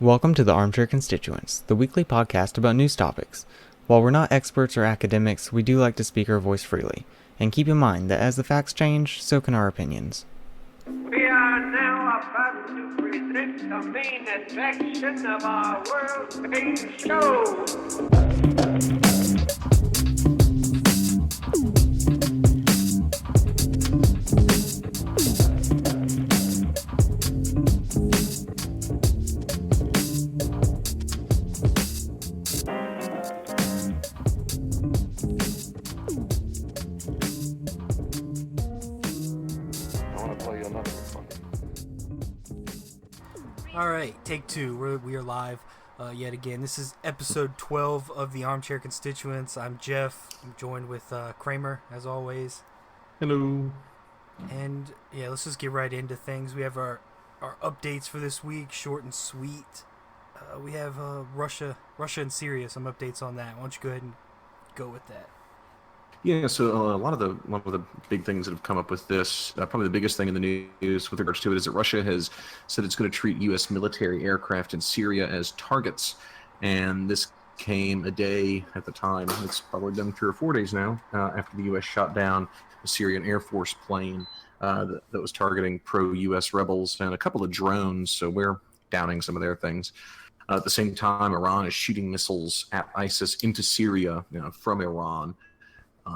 Welcome to the Armchair Constituents, the weekly podcast about news topics. While we're not experts or academics, we do like to speak our voice freely. And keep in mind that as the facts change, so can our opinions. We are now about to present the main attraction of our world-famous show. Alright, take two. We are live yet again. This is episode 12 of the Armchair Constituents. I'm Jeff. I'm joined with Kramer, as always. Hello. And yeah, let's just get right into things. We have our updates for this week, short and sweet. We have Russia and Syria, some updates on that. Why don't you go ahead and go with that? Yeah, so a lot of the big things that have come up with this, probably the biggest thing in the news with regards to it is that Russia has said it's going to treat U.S. military aircraft in Syria as targets, and this came a day at the time. It's probably been 3 or 4 days now after the U.S. shot down a Syrian Air Force plane that was targeting pro-U.S. rebels and a couple of drones. So we're downing some of their things. At the same time, Iran is shooting missiles at ISIS into Syria from Iran.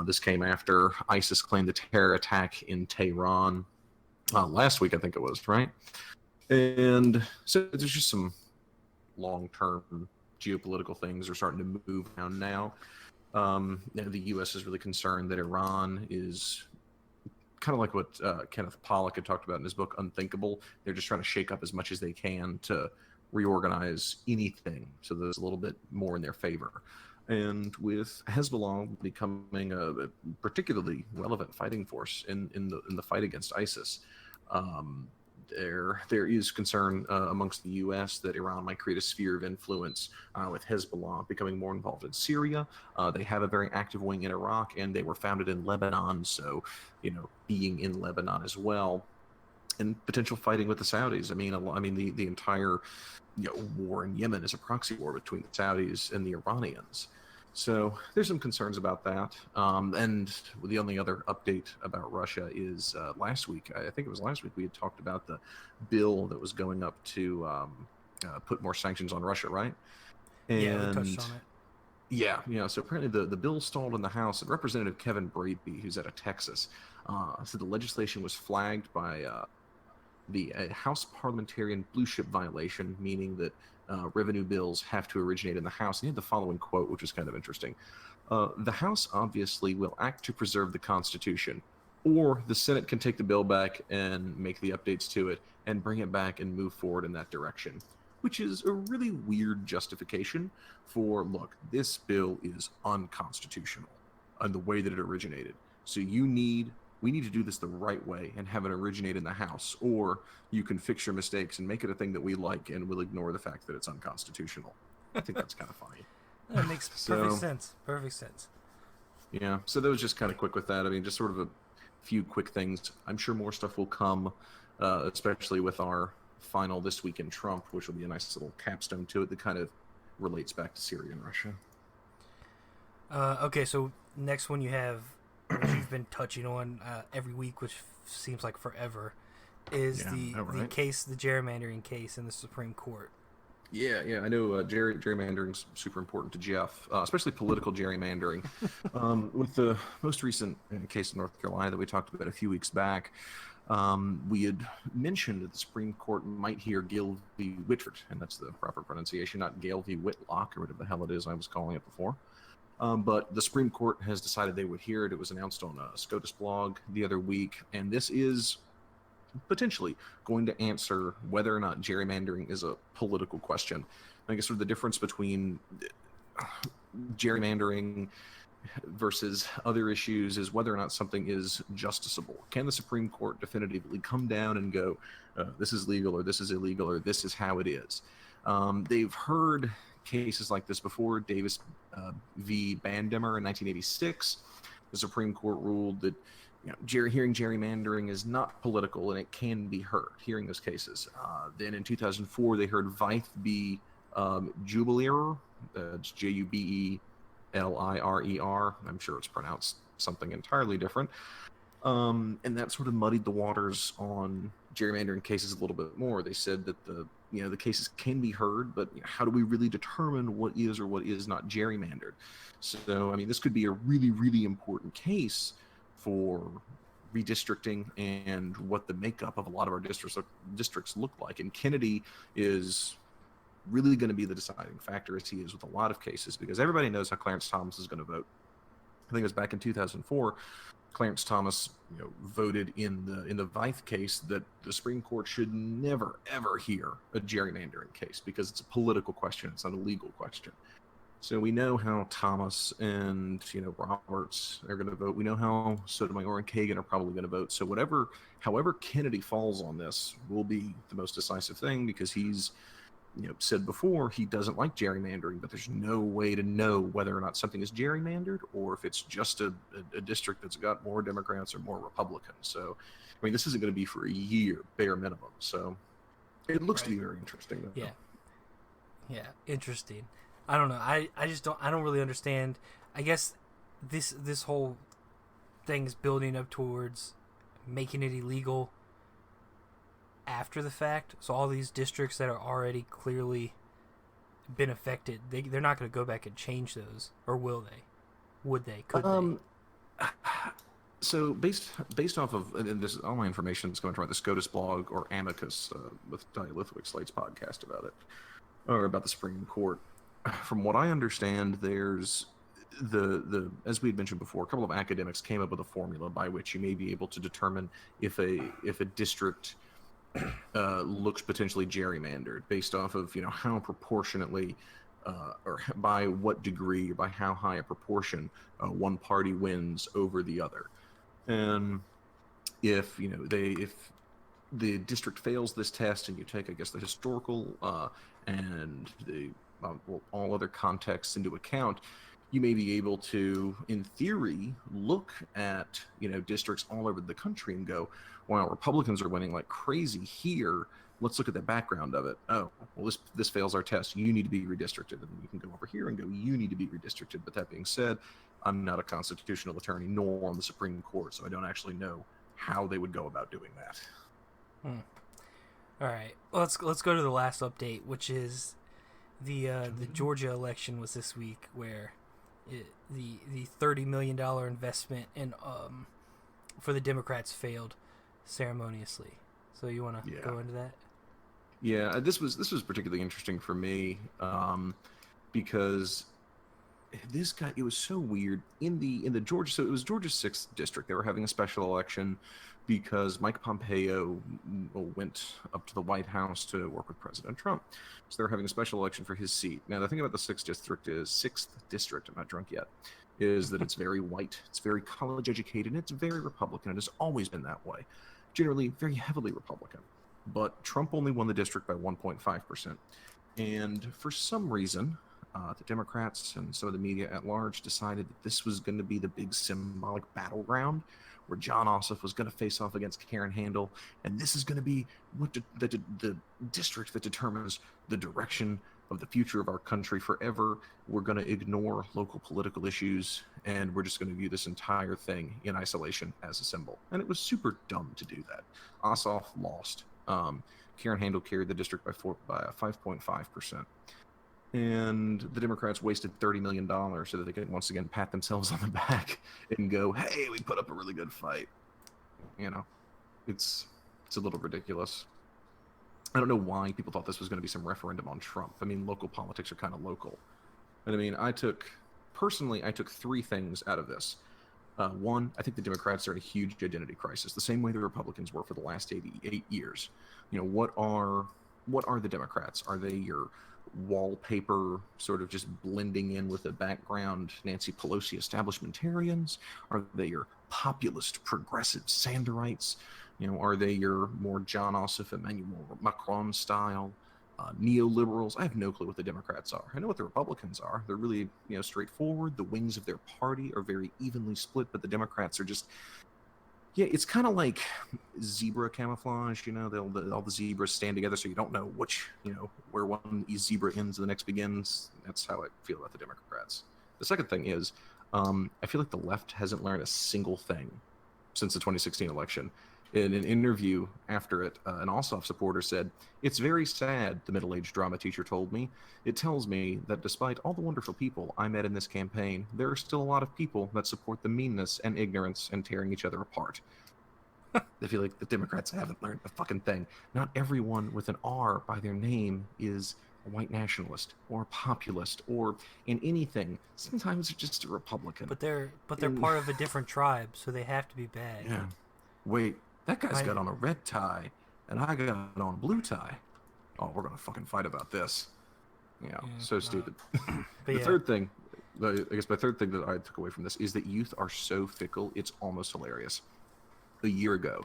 This came after ISIS claimed the terror attack in Tehran last week, I think it was, right? And so there's just some long-term geopolitical things are starting to move around now. The U.S. is really concerned that Iran is kind of like what Kenneth Pollock had talked about in his book, Unthinkable. They're just trying to shake up as much as they can to reorganize anything so there's a little bit more in their favor. And with Hezbollah becoming a particularly relevant fighting force in the fight against ISIS, there is concern amongst the U.S. that Iran might create a sphere of influence with Hezbollah becoming more involved in Syria. They have a very active wing in Iraq, and they were founded in Lebanon, so being in Lebanon as well, and potential fighting with the Saudis. I mean the entire war in Yemen is a proxy war between the Saudis and the Iranians. So there's some concerns about that. And the only other update about Russia is last week, I think it was last week, we had talked about the bill that was going up to put more sanctions on Russia, right? And yeah, we touched on it. Yeah. So apparently the bill stalled in the House, and Representative Kevin Brady, who's out of Texas, said the legislation was flagged by the House parliamentarian blue chip violation, meaning that revenue bills have to originate in the House. And he had the following quote, which is kind of interesting. The House obviously will act to preserve the Constitution, or the Senate can take the bill back and make the updates to it and bring it back and move forward in that direction, which is a really weird justification for, look, this bill is unconstitutional and the way that it originated. So we need to do this the right way and have it originate in the House, or you can fix your mistakes and make it a thing that we like, and we'll ignore the fact that it's unconstitutional. I think that's kind of funny. That makes perfect sense. Yeah, so that was just kind of quick with that. I mean, just sort of a few quick things. I'm sure more stuff will come, especially with our final This Week in Trump, which will be a nice little capstone to it that kind of relates back to Syria and Russia. Okay, so next one you have, which you've been touching on every week, which seems like forever, is the gerrymandering case in the Supreme Court. Yeah, I know gerrymandering's super important to Jeff, especially political gerrymandering. With the most recent case in North Carolina that we talked about a few weeks back, we had mentioned that the Supreme Court might hear Gill v. Whitford, and that's the proper pronunciation, not Gale v. Whitlock, or whatever the hell it is I was calling it before. But the Supreme Court has decided they would hear it. It was announced on a SCOTUS blog the other week, and this is potentially going to answer whether or not gerrymandering is a political question. I guess sort of the difference between gerrymandering versus other issues is whether or not something is justiciable. Can the Supreme Court definitively come down and go, this is legal, or this is illegal, or this is how it is? They've heard cases like this before. Davis v. Bandemmer in 1986, the Supreme Court ruled that hearing gerrymandering is not political and it can be heard, hearing those cases. Then in 2004, they heard Vythe v. Jubileer. It's Jubelir. I'm sure it's pronounced something entirely different. And that sort of muddied the waters on gerrymandering cases a little bit more. They said that the cases can be heard, but how do we really determine what is or what is not gerrymandered? So, I mean, this could be a really, really important case for redistricting and what the makeup of a lot of our districts look like. And Kennedy is really going to be the deciding factor, as he is with a lot of cases, because everybody knows how Clarence Thomas is going to vote. I think it was back in 2004, Clarence Thomas, voted in the Vythe case that the Supreme Court should never ever hear a gerrymandering case because it's a political question, it's not a legal question. So we know how Thomas and Roberts are going to vote. We know how Sotomayor and Kagan are probably going to vote. So however Kennedy falls on this will be the most decisive thing, because he's said before he doesn't like gerrymandering, but there's no way to know whether or not something is gerrymandered or if it's just a district that's got more Democrats or more Republicans. So, I mean, this isn't going to be for a year, bare minimum. So it looks to be very interesting, though. Yeah, interesting. I don't know. I don't really understand. I guess this whole thing is building up towards making it illegal after the fact. So all these districts that are already clearly been affected, they're not going to go back and change those, or will they? Would they? Could they? So based off of, and this, all my information is coming from the SCOTUS blog or Amicus with Talia Lithwick, Slate's podcast about it, or about the Supreme Court. From what I understand, there's the as we had mentioned before, a couple of academics came up with a formula by which you may be able to determine if a district looks potentially gerrymandered based off of how proportionately or by what degree or by how high a proportion one party wins over the other. And if the district fails this test and you take, I guess, the historical and the all other contexts into account, you may be able to, in theory, look at districts all over the country and go, wow, Republicans are winning like crazy here. Let's look at the background of it. Oh, well, this fails our test. You need to be redistricted. And you can go over here and go, you need to be redistricted. But that being said, I'm not a constitutional attorney nor on the Supreme Court, so I don't actually know how they would go about doing that. All right, let's go to the last update, which is the Georgia election was this week, where the $30 million investment in for the Democrats failed ceremoniously. So you want to go into that? Yeah, this was particularly interesting for me because this guy, it was so weird in the Georgia. So it was Georgia's 6th district. They were having a special election because Mike Pompeo went up to the White House to work with President Trump. So they were having a special election for his seat. Now, the thing about the 6th district, I'm not drunk yet, is that it's very white, it's very college educated, and it's very Republican. It has always been that way. Generally very heavily Republican. But Trump only won the district by 1.5%. And for some reason, the Democrats and some of the media at large decided that this was going to be the big symbolic battleground where John Ossoff was going to face off against Karen Handel, and this is going to be what the district that determines the direction of the future of our country forever. We're going to ignore local political issues, and we're just going to view this entire thing in isolation as a symbol. And it was super dumb to do that. Ossoff lost. Karen Handel carried the district by 5.5%. And the Democrats wasted $30 million so that they could once again pat themselves on the back and go, hey, we put up a really good fight. It's a little ridiculous. I don't know why people thought this was going to be some referendum on Trump. I mean, local politics are kind of local. And I mean, I took 3 things out of this. One, I think the Democrats are in a huge identity crisis, the same way the Republicans were for the last 88 years. What are the Democrats? Are they your wallpaper sort of just blending in with the background Nancy Pelosi establishmentarians? Are they your populist progressive Sanderites? Are they your more John Ossoff, Emmanuel Macron style neoliberals? I have no clue what the Democrats are. I know what the Republicans are. They're really straightforward. The wings of their party are very evenly split, but the Democrats are just Yeah, it's kind of like zebra camouflage. All the zebras stand together, so you don't know where one zebra ends and the next begins. That's how I feel about the Democrats. The second thing is, I feel like the left hasn't learned a single thing since the 2016 election. In an interview after it, an Ossoff supporter said, "It's very sad," the middle-aged drama teacher told me. "It tells me that despite all the wonderful people I met in this campaign, there are still a lot of people that support the meanness and ignorance and tearing each other apart." I feel like the Democrats haven't learned a fucking thing. Not everyone with an R by their name is a white nationalist or a populist or in anything. Sometimes they're just a Republican. But they're part of a different tribe, so they have to be bad. Yeah. Wait, that guy's got on a red tie, and I got on a blue tie. Oh, we're gonna fucking fight about this. Yeah, so stupid. The third thing, I guess my third thing that I took away from this is that youth are so fickle, it's almost hilarious. A year ago,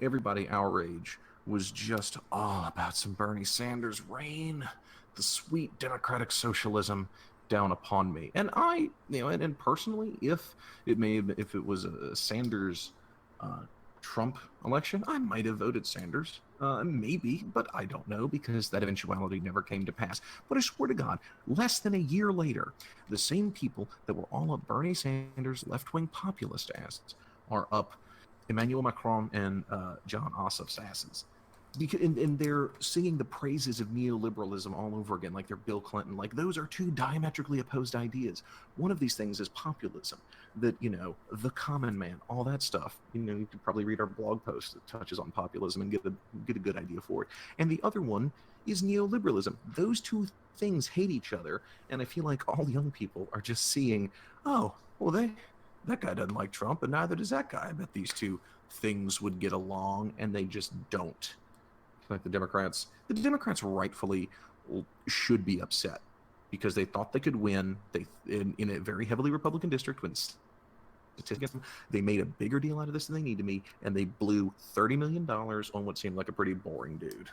everybody our age was just all about some Bernie Sanders reign, the sweet democratic socialism down upon me. And I, and personally, if it was a Sanders Trump election, I might have voted Sanders, maybe, but I don't know, because that eventuality never came to pass. But I swear to God, less than a year later, the same people that were all up Bernie Sanders' left-wing populist asses are up Emmanuel Macron and John Ossoff's asses. And they're singing the praises of neoliberalism all over again, like they're Bill Clinton. Like, those are two diametrically opposed ideas. One of these things is populism, that, the common man, all that stuff. You could probably read our blog post that touches on populism and get a good idea for it. And the other one is neoliberalism. Those two things hate each other, and I feel like all young people are just seeing, oh, well, that guy doesn't like Trump, and neither does that guy. I bet these two things would get along, and they just don't. Like the Democrats rightfully should be upset because they thought they could win. In a very heavily Republican district, when statistics, they made a bigger deal out of this than they needed to be, and they blew $30 million on what seemed like a pretty boring dude.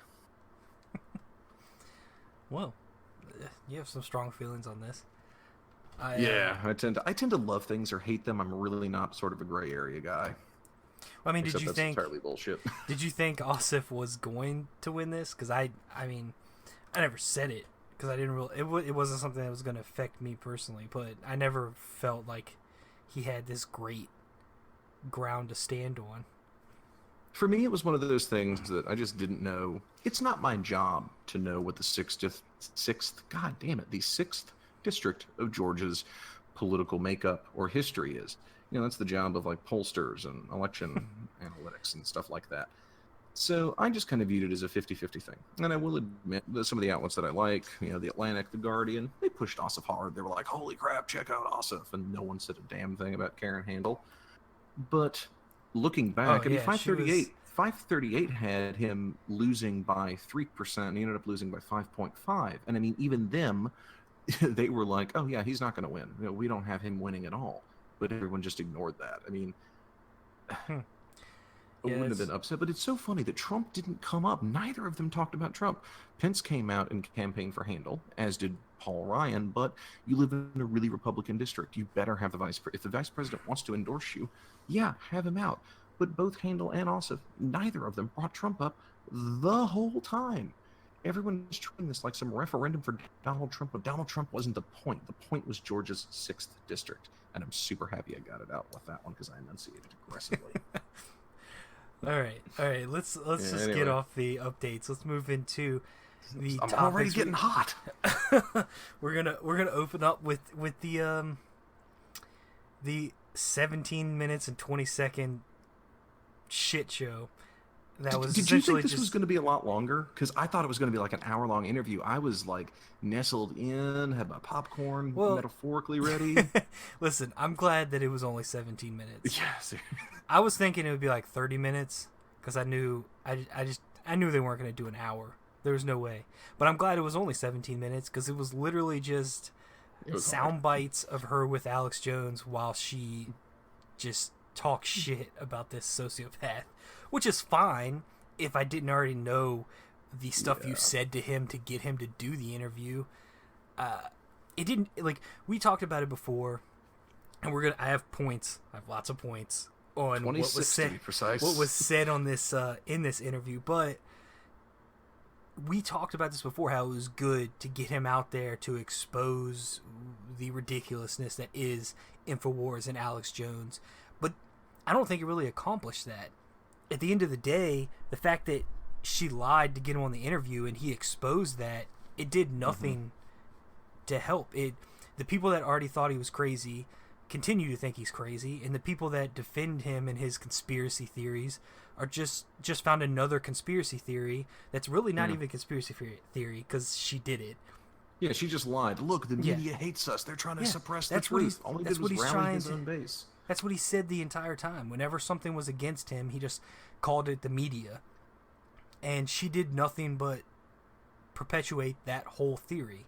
Well, you have some strong feelings on this. I tend to love things or hate them. I'm really not sort of a gray area guy. Well, I mean, Except did you that's think entirely bullshit? Did you think Ossoff was going to win this? Because I mean, I never said it because I didn't really. It wasn't something that was going to affect me personally, but I never felt like he had this great ground to stand on. For me, it was one of those things that I just didn't know. It's not my job to know what the sixth district of Georgia's political makeup or history is. That's the job of like pollsters and election analytics and stuff like that. So I just kind of viewed it as a 50-50 thing. And I will admit that some of the outlets that I like, The Atlantic, The Guardian, they pushed Ossoff hard. They were like, holy crap, check out Ossoff. And no one said a damn thing about Karen Handel. But looking back, 538 had him losing by 3%. And he ended up losing by 5.5. And I mean, even them, they were like, oh yeah, he's not going to win. We don't have him winning at all. But everyone just ignored that. I mean, I wouldn't have been upset. But it's so funny that Trump didn't come up. Neither of them talked about Trump. Pence came out and campaigned for Handel, as did Paul Ryan. But you live in a really Republican district. You better have if the vice president wants to endorse you, have him out. But both Handel and Ossoff, neither of them brought Trump up the whole time. Everyone's treating this like some referendum for Donald Trump, but Donald Trump wasn't the point. The point was Georgia's 6th district, and I'm super happy I got it out with that one because I enunciated aggressively. All right. Let's just get off the updates. Let's move into the I'm topics. already getting hot. We're gonna open up with the 17 minutes and 20-second shit show. Did you think this was going to be a lot longer? Because I thought it was going to be like an hour-long interview. I was like nestled in, had my popcorn metaphorically ready. Listen, I'm glad that it was only 17 minutes. Yes. I was thinking it would be like 30 minutes because I knew they weren't going to do an hour. There was no way. But I'm glad it was only 17 minutes because it was literally just sound bites of her with Alex Jones while she just talks shit about this sociopath. Which is fine if I didn't already know the stuff you said to him to get him to do the interview. It didn't, like, we talked about it before, and I have points. I have lots of points. on what was 26 to said, be precise. what was said on this in this interview. But we talked about this before, how it was good to get him out there to expose the ridiculousness that is InfoWars and Alex Jones. But I don't think it really accomplished that. At the end of the day, the fact that she lied to get him on the interview and he exposed that, it did nothing to help. The people that already thought he was crazy continue to think he's crazy, and the people that defend him and his conspiracy theories are just found another conspiracy theory that's really not even a conspiracy theory, because she did it. Yeah, she just lied. Look, the media hates us. They're trying to suppress the truth. All he did was rally his own base. That's what he said the entire time. Whenever something was against him, he just called it the media. And she did nothing but perpetuate that whole theory.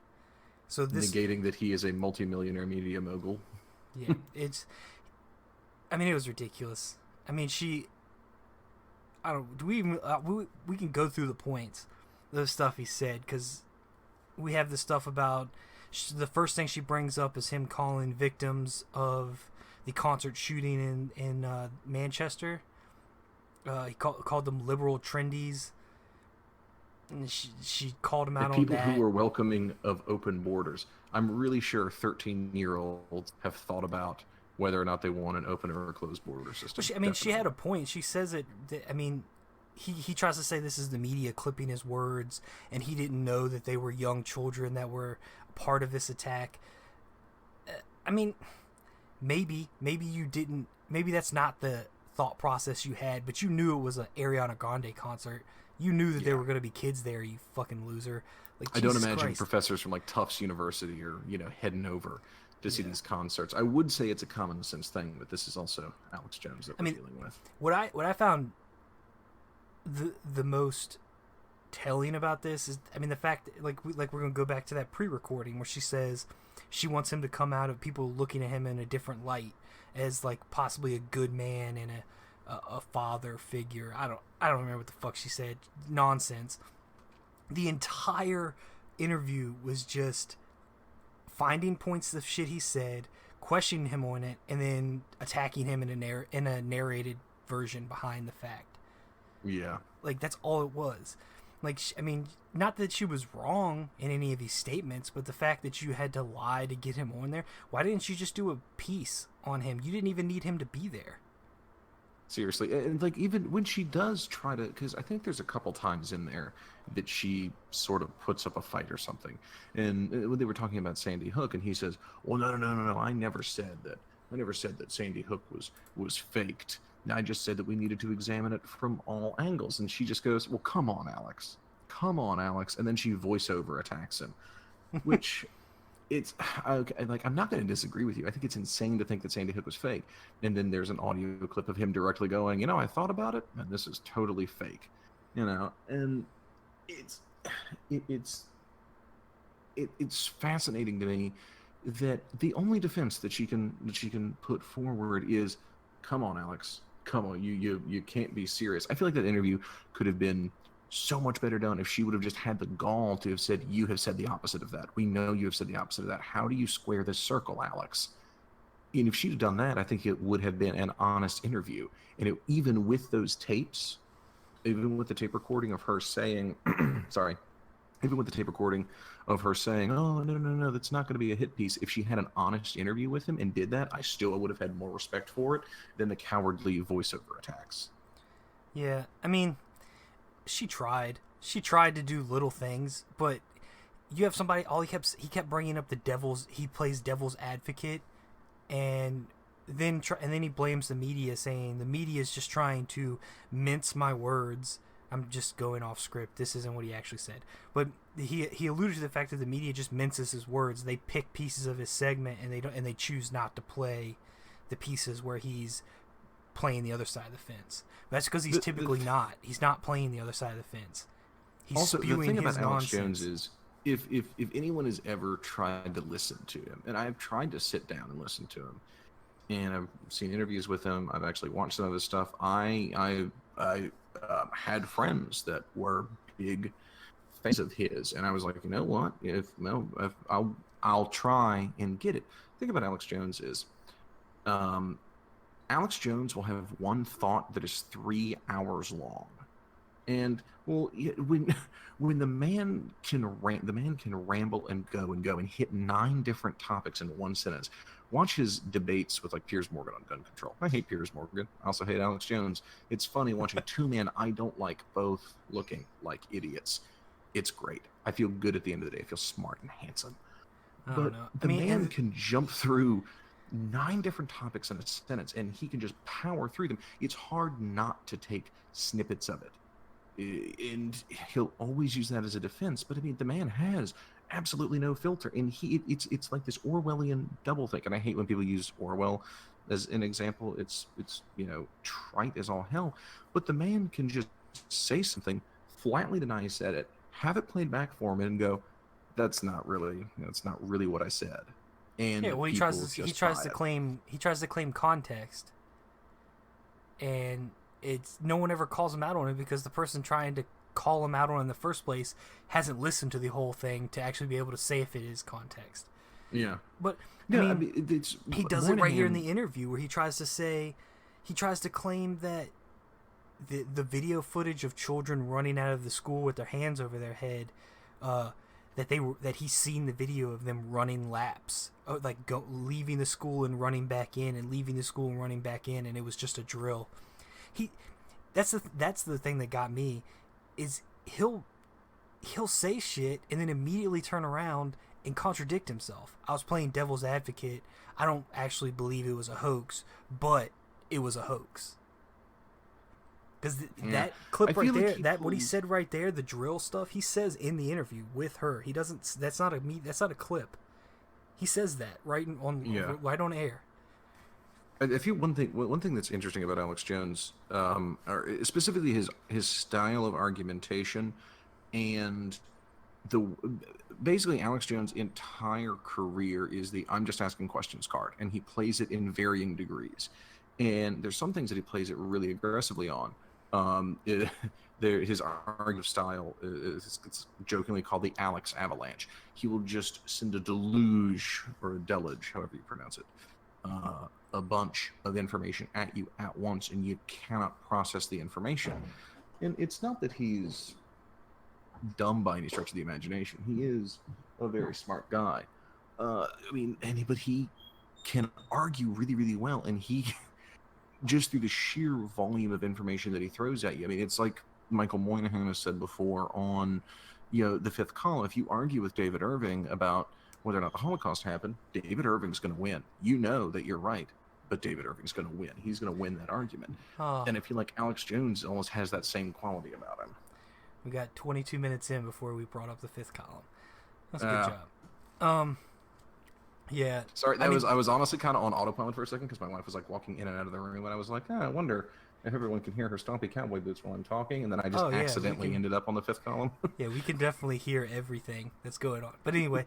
So this negating that he is a multimillionaire media mogul. Yeah, it was ridiculous. I mean, do we even, we can go through the points, the stuff he said, because we have the stuff about, the first thing she brings up is him calling victims of the concert shooting in Manchester. He called them liberal trendies. And she called him out on that. People who were welcoming of open borders. I'm really sure 13-year-olds have thought about whether or not they want an open or a closed border system. She had a point. She says it. He tries to say this is the media clipping his words, and he didn't know that they were young children that were part of this attack. Maybe you didn't. Maybe that's not the thought process you had, but you knew it was an Ariana Grande concert. You knew that there were going to be kids there, you fucking loser. Like, I don't imagine professors from like Tufts University are, heading over to see these concerts. I would say it's a common sense thing, but this is also Alex Jones that we're dealing with. What I found the most telling about this is, the fact that, like we're going to go back to that pre-recording where she says she wants him to come out of people looking at him in a different light, as like possibly a good man and a father figure. I don't remember what the fuck she said. Nonsense. The entire interview was just finding points of shit he said, questioning him on it, and then attacking him in a narrated version behind the fact. Yeah. Like, that's all it was. Like, not that she was wrong in any of these statements, but the fact that you had to lie to get him on there. Why didn't you just do a piece on him? You didn't even need him to be there. Seriously. And like, even when she does try to, because I think there's a couple times in there that she sort of puts up a fight or something. And when they were talking about Sandy Hook, and he says, well, no, I never said that Sandy Hook was faked. I just said that we needed to examine it from all angles. And she just goes, well, come on, Alex. And then she voiceover attacks him, which it's like, I'm not going to disagree with you. I think it's insane to think that Sandy Hook was fake. And then there's an audio clip of him directly going, I thought about it, and this is totally fake, and it's fascinating to me that the only defense that she can put forward is, come on, Alex, come on, you can't be serious. I feel like that interview could have been so much better done if she would have just had the gall to have said, you have said the opposite of that. We know you have said the opposite of that. How do you square this circle, Alex? And if she'd have done that, I think it would have been an honest interview. And even with those tapes, even with the tape recording of her saying, even with the tape recording of her saying, oh, no, that's not going to be a hit piece. If she had an honest interview with him and did that, I still would have had more respect for it than the cowardly voiceover attacks. Yeah, she tried. She tried to do little things, but you have somebody. He kept bringing up he plays devil's advocate, and then he blames the media, saying the media is just trying to mince my words. I'm just going off script. This isn't what he actually said, but he alluded to the fact that the media just minces his words. They pick pieces of his segment and they choose not to play the pieces where he's playing the other side of the fence. But that's because he's typically not. He's not playing the other side of the fence. He's also, spewing the thing his about Alex nonsense. Jones is, if anyone has ever tried to listen to him, and I've tried to sit down and listen to him, and I've seen interviews with him, I've actually watched some of his stuff. I had friends that were big fans of his, and I was like, you know what? If I'll try and get it. The thing about Alex Jones is, Alex Jones will have one thought that is 3 hours long. And well, when the man can ramble and go and hit 9 different topics in one sentence. Watch his debates with like Piers Morgan on gun control. I hate Piers Morgan. I also hate Alex Jones. It's funny watching two men I don't like both looking like idiots. It's great. I feel good at the end of the day. I feel smart and handsome. But the man can jump through 9 different topics in a sentence, and he can just power through them. It's hard not to take snippets of it. And he'll always use that as a defense, but I mean, the man has absolutely no filter, and it's like this Orwellian doublethink. And I hate when people use Orwell as an example. It's trite as all hell, but the man can just say something, flatly deny he said it, have it played back for him, and go, that's not really what I said. And yeah, well, he tries to claim context, and it's no one ever calls him out on it because the person trying to call him out on it in the first place hasn't listened to the whole thing to actually be able to say if it is context. Yeah, but he does it right here in the interview where he tries to claim that the video footage of children running out of the school with their hands over their head, that he's seen the video of them running laps, leaving the school and running back in, and leaving the school and running back in, and it was just a drill. That's the thing that got me, is he'll say shit and then immediately turn around and contradict himself. I was playing devil's advocate. I don't actually believe it was a hoax, but it was a hoax. Because that clip right there, what he said right there, the drill stuff, he says in the interview with her. He doesn't. That's not a clip. He says that right on air. I feel one thing that's interesting about Alex Jones, or specifically his style of argumentation, and basically Alex Jones' entire career is the "I'm just asking questions" card, and he plays it in varying degrees. And there's some things that he plays it really aggressively on. His argument style it's jokingly called the Alex Avalanche. He will just send a deluge or a deluge, however you pronounce it, a bunch of information at you at once, and you cannot process the information. And it's not that he's dumb by any stretch of the imagination. He is a very smart guy. But he can argue really, really well, and he just through the sheer volume of information that he throws at you. I mean, it's like Michael Moynihan has said before on, the Fifth Column. If you argue with David Irving about whether or not the Holocaust happened, David Irving's going to win. You know that you're right, but David Irving's going to win. He's going to win that argument. And I feel like Alex Jones almost has that same quality about him. We got 22 minutes in before we brought up the Fifth Column. That's a good job. Yeah. Sorry, I was honestly kind of on autopilot for a second because my wife was like walking in and out of the room, and I was like, I wonder if everyone can hear her stompy cowboy boots while I'm talking, and then I just accidentally ended up on the Fifth Column. Yeah, we can definitely hear everything that's going on. But anyway,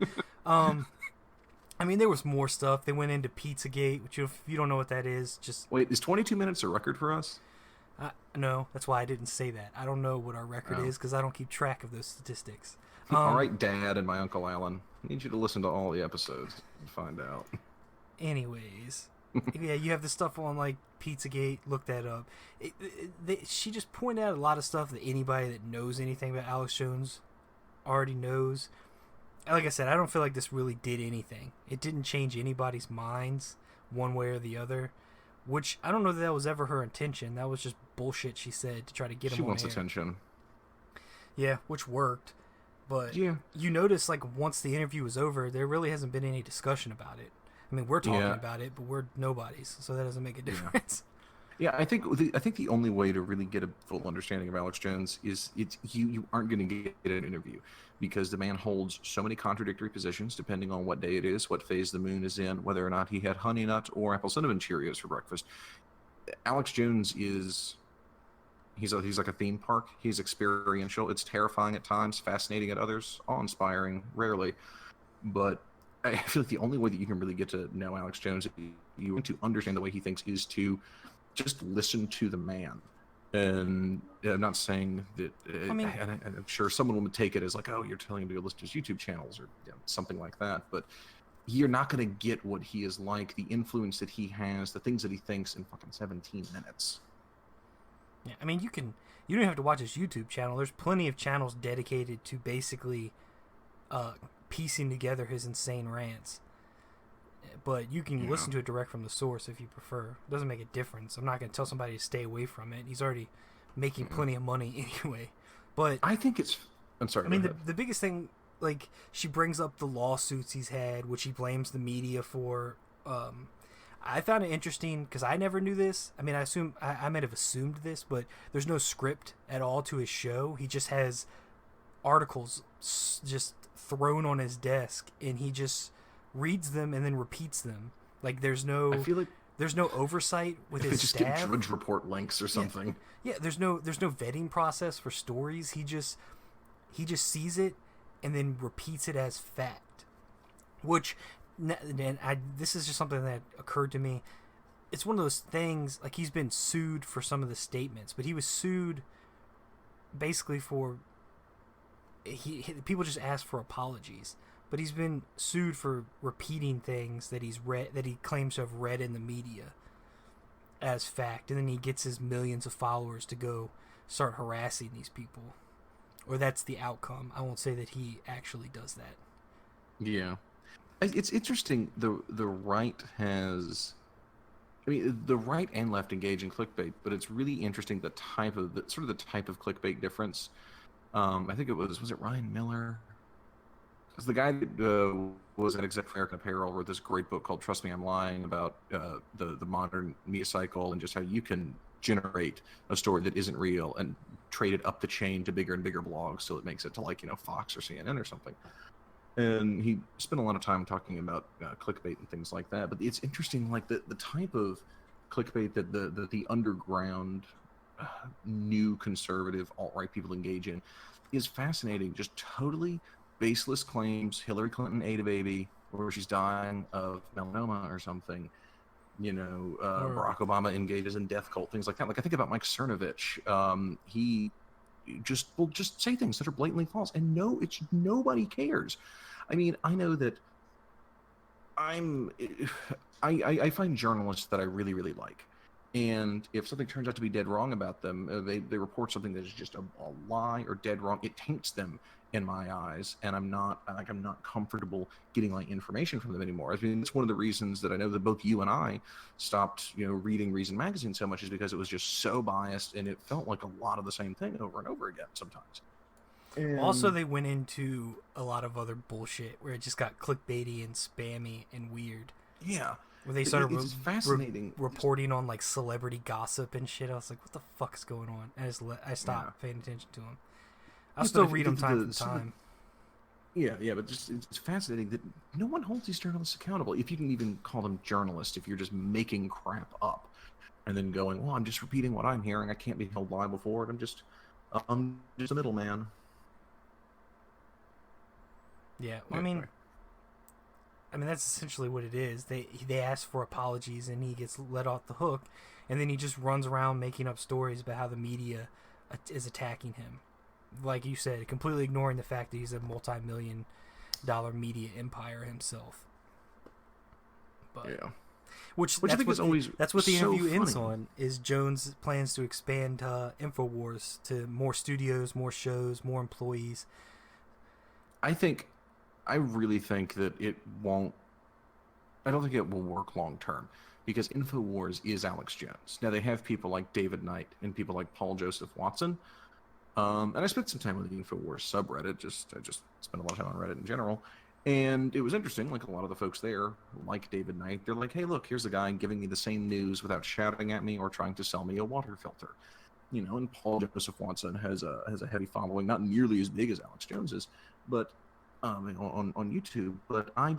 there was more stuff. They went into Pizzagate, which if you don't know what that is, just wait. Is 22 minutes a record for us? No, that's why I didn't say that. I don't know what our record is because I don't keep track of those statistics. All right, Dad and my Uncle Alan. I need you to listen to all the episodes and find out. Anyways, yeah, you have the stuff on like Pizzagate. Look that up. She just pointed out a lot of stuff that anybody that knows anything about Alex Jones already knows. Like I said, I don't feel like this really did anything. It didn't change anybody's minds one way or the other. Which I don't know that was ever her intention. That was just bullshit she said to try to get him on air. She wants attention. Yeah, which worked. But you notice, like, once the interview was over, there really hasn't been any discussion about it. I mean, we're talking about it, but we're nobodies, so that doesn't make a difference. Yeah, I think the only way to really get a full understanding of Alex Jones is you aren't going to get an interview because the man holds so many contradictory positions depending on what day it is, what phase the moon is in, whether or not he had Honey Nut or Apple Cinnamon Cheerios for breakfast. Alex Jones is... He's like a theme park. He's experiential. It's terrifying at times, fascinating at others, awe-inspiring, rarely. But I feel like the only way that you can really get to know Alex Jones, you want to understand the way he thinks, is to just listen to the man. And I'm not saying that... I'm sure someone would take it as like, oh, you're telling him to go listen to his YouTube channels or something like that. But you're not going to get what he is like, the influence that he has, the things that he thinks in fucking 17 minutes. Yeah, I mean, you don't have to watch his YouTube channel. There's plenty of channels dedicated to basically piecing together his insane rants. But you can listen to it direct from the source if you prefer. It doesn't make a difference. I'm not going to tell somebody to stay away from it. He's already making plenty of money anyway. But I think it's... I'm sorry, I mean, the biggest thing, like, she brings up the lawsuits he's had, which he blames the media for. I found it interesting because I never knew this. I mean, I might have assumed this, but there's no script at all to his show. He just has articles just thrown on his desk, and he just reads them and then repeats them. Like, there's no... I feel like there's no oversight with his just staff. get Drudge Report links or something. Yeah, there's no vetting process for stories. He just sees it and then repeats it as fact. Which, this is just something that occurred to me. It's one of those things, like, he's been sued for some of the statements, but he was sued basically for... people just asked for apologies. But he's been sued for repeating things that he's read, that he claims to have read in the media as fact, and then he gets his millions of followers to go start harassing these people, or that's the outcome. I won't say that he actually does that. Yeah, it's interesting. The right has, I mean, the right and left engage in clickbait, but it's really interesting the type of clickbait difference. I think it was it Ryan Miller? Because the guy that was an exec for American Apparel wrote this great book called "Trust Me, I'm Lying" about the modern media cycle and just how you can generate a story that isn't real and trade it up the chain to bigger and bigger blogs so it makes it to, like, Fox or CNN or something. And he spent a lot of time talking about clickbait and things like that. But it's interesting, like the type of clickbait that the underground new conservative alt-right people engage in is fascinating. Just totally baseless claims. Hillary Clinton ate a baby, or she's dying of melanoma or something. Barack Obama engages in death cult, things like that. Like, I think about Mike Cernovich. He will just say things that are blatantly false, and nobody cares. I mean, I know that I find journalists that I really, really like. And if something turns out to be dead wrong about them, they report something that is just a lie or dead wrong, it taints them in my eyes, and I'm not comfortable getting my information from them anymore. I mean, it's one of the reasons that I know that both you and I stopped, reading Reason magazine so much, is because it was just so biased, and it felt like a lot of the same thing over and over again sometimes. And also, they went into a lot of other bullshit where it just got clickbaity and spammy and weird. Yeah. Where they started it's fascinating. Reporting on, like, celebrity gossip and shit. I was like, what the fuck is going on? I stopped paying attention to them. I'll still read them time to time. Yeah, but just it's fascinating that no one holds these journalists accountable. If you can even call them journalists, if you're just making crap up and then going, well, I'm just repeating what I'm hearing, I can't be held liable for it. I'm just a middleman. Yeah, I mean, that's essentially what it is. They ask for apologies, and he gets let off the hook, and then he just runs around making up stories about how the media is attacking him. Like you said, completely ignoring the fact that he's a multi-million-dollar media empire himself. But, yeah. Which I think is always that's what the interview so ends funny. on, is Jones plans to expand InfoWars to more studios, more shows, more employees. I really think that it won't. I don't think it will work long term, because InfoWars is Alex Jones. Now, they have people like David Knight and people like Paul Joseph Watson. And I spent some time with the InfoWars subreddit. I just spent a lot of time on Reddit in general. And it was interesting. Like, a lot of the folks there, like David Knight, they're like, hey, look, here's a guy giving me the same news without shouting at me or trying to sell me a water filter. And Paul Joseph Watson has a heavy following, not nearly as big as Alex Jones's, but on YouTube. But I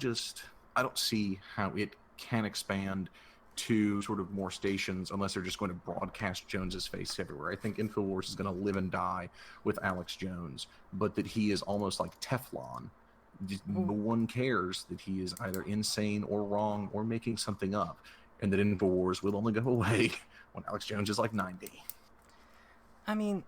don't see how it can expand to sort of more stations unless they're just going to broadcast Jones's face everywhere. I think InfoWars is going to live and die with Alex Jones, but that he is almost like Teflon. No one cares that he is either insane or wrong or making something up, and that InfoWars will only go away when Alex Jones is like 90. I mean,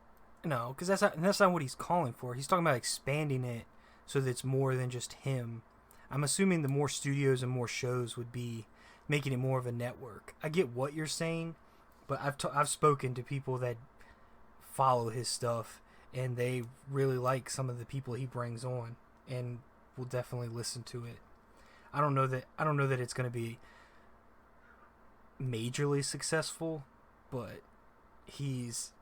no, because that's not what he's calling for. He's talking about expanding it so that it's more than just him. I'm assuming the more studios and more shows would be making it more of a network. I get what you're saying, but I've spoken to people that follow his stuff, and they really like some of the people he brings on, and will definitely listen to it. I don't know that it's going to be majorly successful, but he's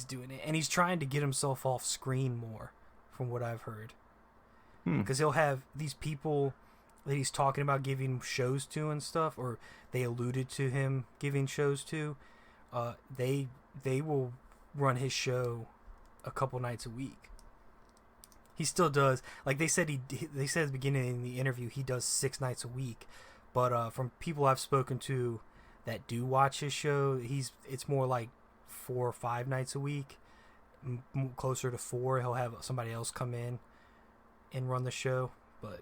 doing it, and he's trying to get himself off screen more, from what I've heard. Because he'll have these people that he's talking about giving shows to and stuff, or they alluded to him giving shows to. They will run his show a couple nights a week. He still does. Like they said they said at the beginning in the interview, he does 6 nights a week. But from people I've spoken to that do watch his show, it's more like 4 or 5 nights a week, closer to 4. He'll have somebody else come in and run the show, but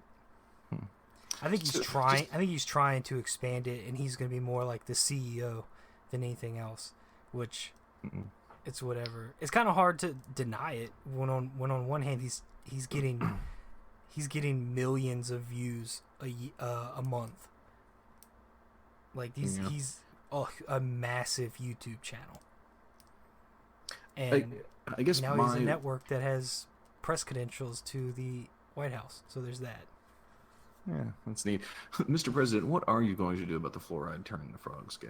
I think he's trying. I think he's trying to expand it, and he's going to be more like the CEO than anything else. Which it's whatever. It's kind of hard to deny it when on one hand he's getting millions of views a month. Like he's a massive YouTube channel, and I guess now he's a network that has press credentials to the White House. So there's that. Yeah, that's neat. Mr. President, what are you going to do about the fluoride turning the frogs gay?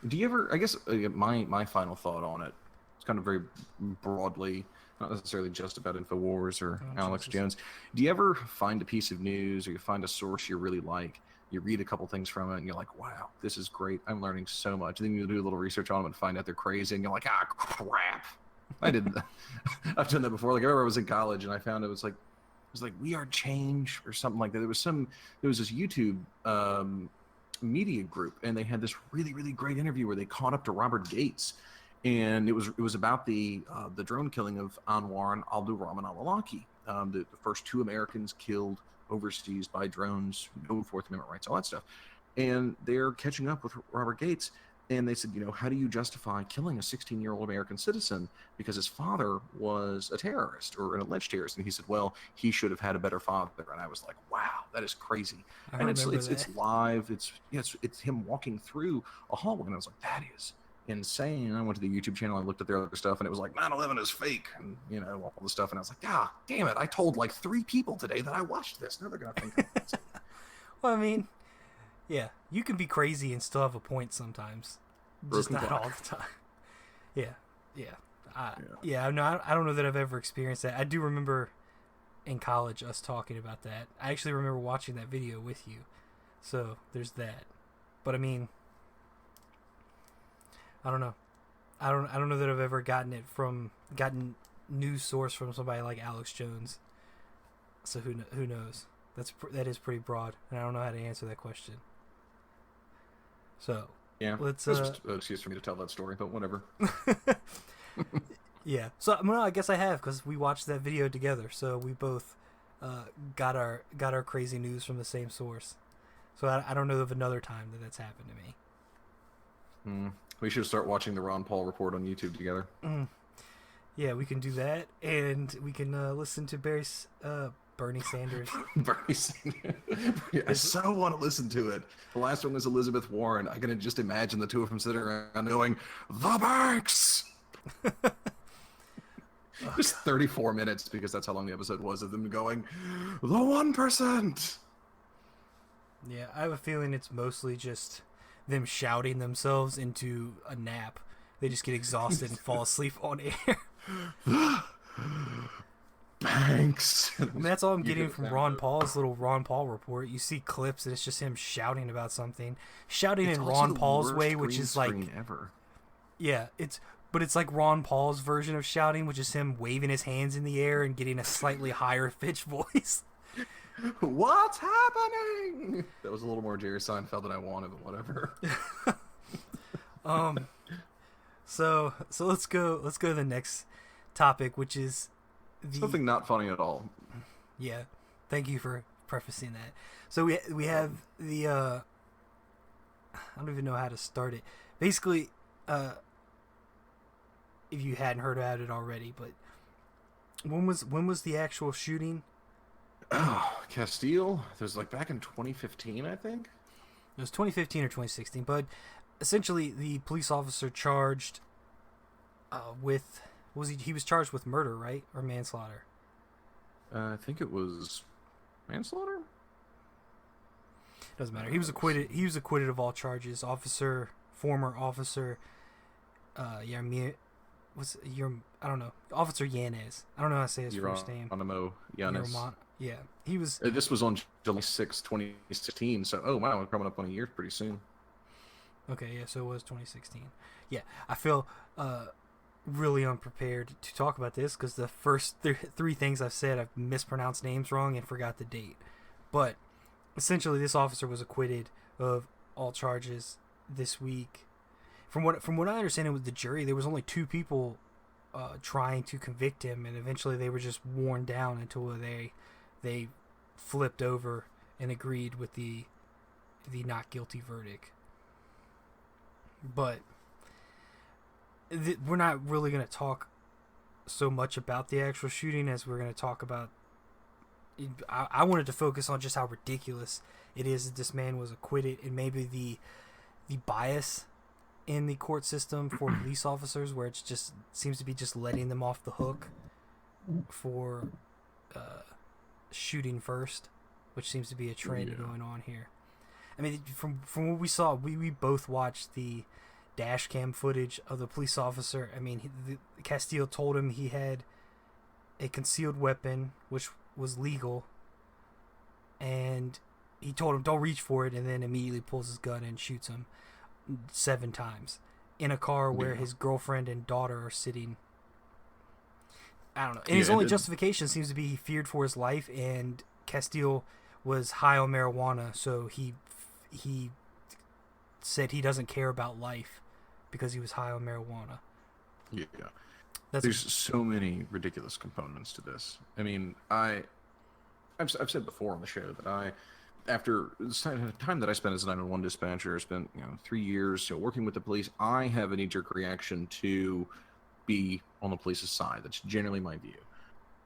Do you ever, I guess my final thought on it, it's kind of very broadly, not necessarily just about InfoWars or Alex Jones. Do you ever find a piece of news, or you find a source you really like, you read a couple things from it, and you're like, wow, this is great, I'm learning so much. And then you do a little research on them and find out they're crazy, and you're like, ah, crap. I've done that before. Like I remember I was in college and I found it was like We Are Change or something like that. There was this YouTube media group, and they had this really, really great interview where they caught up to Robert Gates, and it was about the drone killing of Anwar and Abdulrahman al-Awlaki, the first 2 Americans killed overseas by drones, no Fourth Amendment rights, all that stuff. And they're catching up with Robert Gates. And they said, how do you justify killing a 16-year-old American citizen because his father was a terrorist or an alleged terrorist? And he said, well, he should have had a better father. And I was like, wow, that is crazy. And it's live. It's him walking through a hallway. And I was like, that is insane. And I went to the YouTube channel. I looked at their other stuff, and it was like 9/11 is fake, and all the stuff. And I was like, ah, damn it! I told like 3 people today that I watched this. Now they're gonna think. Well, I mean, yeah, you can be crazy and still have a point sometimes. Just not all the time. Yeah. No, I don't know that I've ever experienced that. I do remember in college us talking about that. I actually remember watching that video with you. So there's that. But I mean, I don't know. I don't know that I've ever gotten news source from somebody like Alex Jones. So who knows? That is pretty broad, and I don't know how to answer that question. So yeah, let's. That's just an excuse for me to tell that story, but whatever. Yeah. So I guess I have, because we watched that video together. So we both got our crazy news from the same source. So I don't know of another time that's happened to me. We should start watching the Ron Paul report on YouTube together. Yeah, we can do that, and we can listen to Bernie Sanders. Bernie Sanders. I so want to listen to it. The last one was Elizabeth Warren. I can just imagine the two of them sitting around going, "The banks." Just 34 minutes, because that's how long the episode was, of them going, "The 1%." Yeah, I have a feeling it's mostly just them shouting themselves into a nap. They just get exhausted and fall asleep on air. Banks. I mean, that's all I'm getting from Ron Paul's little Ron Paul report. You see clips and it's just him shouting about something, shouting in Ron Paul's way, which is like ever. Yeah, it's like Ron Paul's version of shouting, which is him waving his hands in the air and getting a slightly higher pitched voice. What's happening? That was a little more Jerry Seinfeld than I wanted, but whatever. So let's go to the next topic, which is something not funny at all. Yeah, thank you for prefacing that. So we have the I don't even know how to start it. Basically, if you hadn't heard about it already, but when was the actual shooting? Oh, Castile. It was like back in 2015, I think. It was 2015 or 2016, but essentially the police officer charged with he was charged with murder, right, or manslaughter? I think it was manslaughter. Doesn't matter. He was acquitted. He was acquitted of all charges. Former officer, I don't know. Officer Yanez. I don't know how to say his first name. Geronimo Yanez. Yeah, he was. This was on July 6, 2016. So, oh wow, we're coming up on a year pretty soon. Okay, yeah, so it was 2016. Yeah, I feel really unprepared to talk about this because the first three things I've said, I've mispronounced names wrong and forgot the date. But essentially, this officer was acquitted of all charges this week. From what I understand, it was the jury. There was only two people trying to convict him, and eventually they were just worn down until they flipped over and agreed with the not guilty verdict. But we're not really going to talk so much about the actual shooting as we're going to talk about. I wanted to focus on just how ridiculous it is that this man was acquitted, and maybe the bias in the court system for police officers, where it's just seems to be just letting them off the hook for shooting first, which seems to be a trend going on here. I mean, from what we saw, we both watched the dash cam footage of the police officer. I mean, Castile told him he had a concealed weapon, which was legal, and he told him don't reach for it, and then immediately pulls his gun and shoots him 7 times in a car where his girlfriend and daughter are sitting. I don't know. And his only justification seems to be he feared for his life, and Castile was high on marijuana, so he said he doesn't care about life because he was high on marijuana. Yeah. There's so many ridiculous components to this. I mean, I've said before on the show that after the time that I spent as a 911 dispatcher, I spent 3 years working with the police. I have a knee-jerk reaction to be on the police's side. That's generally my view,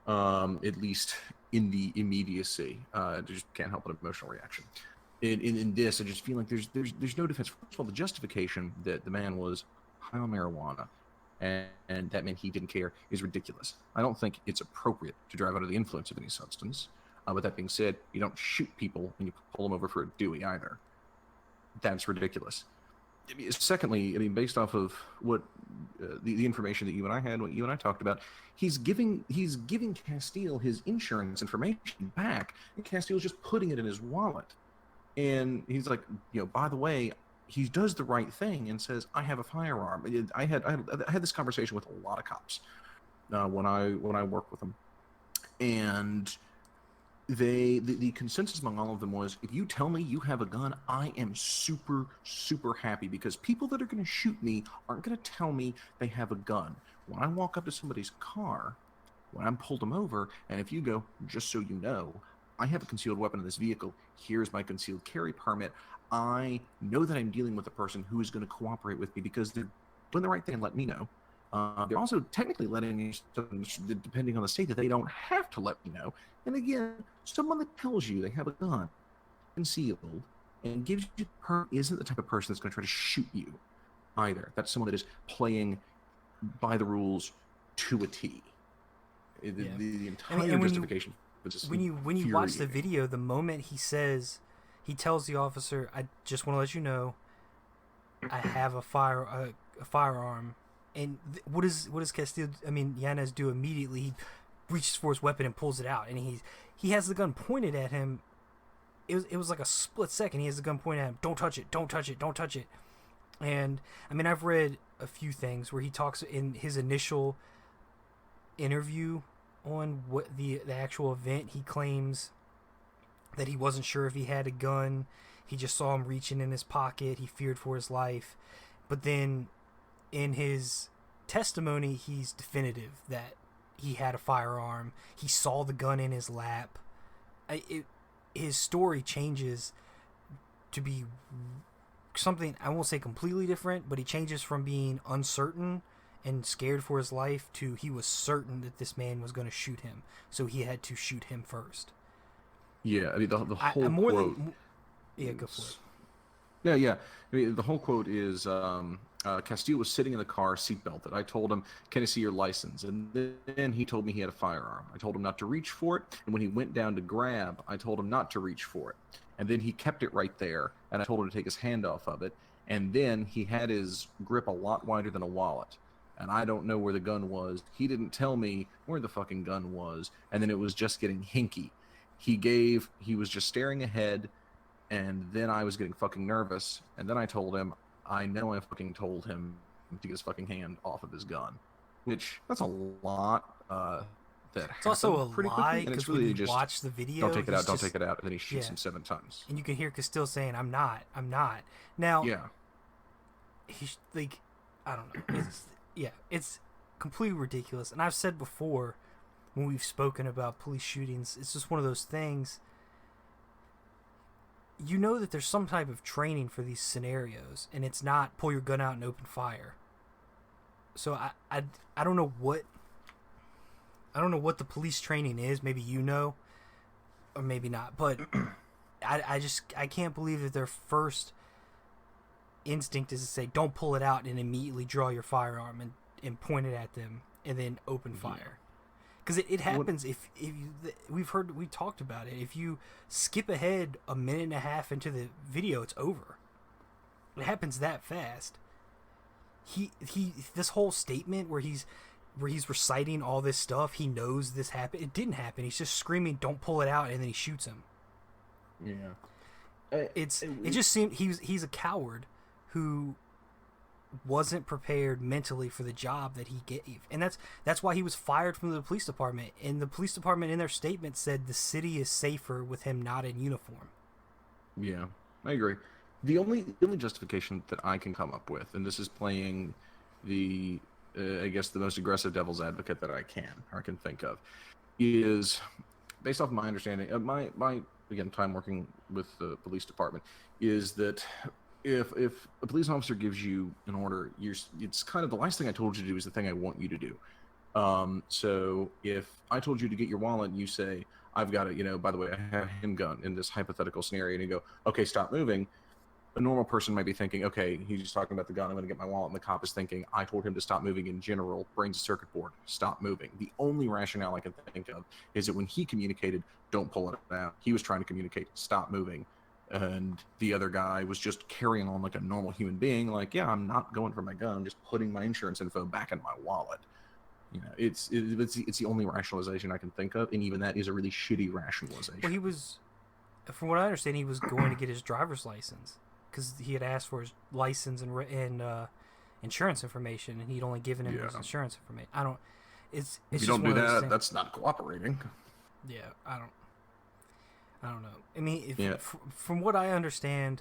at least in the immediacy. I just can't help an emotional reaction. In this, I just feel like there's no defense. First of all, the justification that the man was high on marijuana and that meant he didn't care is ridiculous. I don't think it's appropriate to drive under the influence of any substance. With that being said, you don't shoot people when you pull them over for a Dewey either. That's ridiculous. Secondly, I mean, based off of what the information that you and I had, what you and I talked about, he's giving Castile his insurance information back, and Castile's just putting it in his wallet. And he's like, by the way, he does the right thing and says, I have a firearm. I had this conversation with a lot of cops when I worked with them, and the consensus among all of them was, if you tell me you have a gun, I am super, super happy, because people that are going to shoot me aren't going to tell me they have a gun. When I walk up to somebody's car, when I'm pulled them over, and if you go, just so you know, I have a concealed weapon in this vehicle, here's my concealed carry permit, I know that I'm dealing with a person who is going to cooperate with me because they're doing the right thing and let me know. They're also technically letting me, depending on the state, that they don't have to let me know. And again, someone that tells you they have a gun concealed and gives you her isn't the type of person that's going to try to shoot you either. That's someone that is playing by the rules to a T. The entire justification. When you watch the video, the moment he tells the officer, I just want to let you know, I have a firearm. And what does Yanez do immediately? He reaches for his weapon and pulls it out, and he has the gun pointed at him. It was like a split second. He has the gun pointed at him. Don't touch it. Don't touch it. Don't touch it. And I mean, I've read a few things where he talks in his initial interview on what the actual event. He claims that he wasn't sure if he had a gun. He just saw him reaching in his pocket. He feared for his life. But then in his testimony, he's definitive that he had a firearm. He saw the gun in his lap. His story changes to be something, I won't say completely different, but he changes from being uncertain and scared for his life to he was certain that this man was going to shoot him, so he had to shoot him first. Yeah, I mean the whole I'm more quote. than yeah. Go for it. Yeah. I mean, the whole quote is Castile was sitting in the car, seatbelted. I told him, "Can I see your license?" And then he told me he had a firearm. I told him not to reach for it. And when he went down to grab, I told him not to reach for it. And then he kept it right there. And I told him to take his hand off of it. And then he had his grip a lot wider than a wallet. And I don't know where the gun was. He didn't tell me where the fucking gun was. And then it was just getting hinky. He was just staring ahead. And then I was getting fucking nervous. And then I told him, I know I fucking told him to get his fucking hand off of his gun. Which, that's a lot It's also a pretty lie, quickly. And it's because when really you just, watch the video, don't take it out, don't he's take it out. And then he shoots yeah. him 7 times. And you can hear Castile saying, I'm not. Now, Yeah. he's like, I don't know. It's completely ridiculous. And I've said before, when we've spoken about police shootings, it's just one of those things. You know that there's some type of training for these scenarios, and it's not pull your gun out and open fire. So I don't know what the police training is. Maybe you know, or maybe not. But I can't believe that their first instinct is to say don't pull it out and immediately draw your firearm and point it at them and then open fire. Because it happens if you, we talked about it. If you skip ahead a minute and a half into the video, it's over. It happens that fast. He this whole statement where he's reciting all this stuff, he knows this happened. It didn't happen. He's just screaming, "Don't pull it out," and then he shoots him. Yeah. It just seemed he's a coward who wasn't prepared mentally for the job that he gave, and that's why he was fired from the police department. And the police department in their statement said the city is safer with him not in uniform. Yeah, I agree. The only justification that I can come up with, and this is playing the I guess the most aggressive devil's advocate that I can think of, is based off of my understanding of my again time working with the police department, is that if a police officer gives you an order, it's kind of the last thing I told you to do is the thing I want you to do. So if I told you to get your wallet, you say, I've got it, by the way, I have a handgun in this hypothetical scenario, and you go, okay, stop moving. A normal person might be thinking, okay, he's just talking about the gun, I'm going to get my wallet, and the cop is thinking, I told him to stop moving in general, brains a circuit board, stop moving. The only rationale I can think of is that when he communicated, don't pull it out, he was trying to communicate, stop moving. And the other guy was just carrying on like a normal human being, like, yeah, I'm not going for my gun, I'm just putting my insurance info back in my wallet. It's the only rationalization I can think of, and even that is a really shitty rationalization. Well, he was, from what I understand, he was going to get his driver's license because he had asked for his license and insurance information, and he'd only given him his insurance information. It's if you just don't do that, things. That's not cooperating. Yeah, I don't know. I mean, from what I understand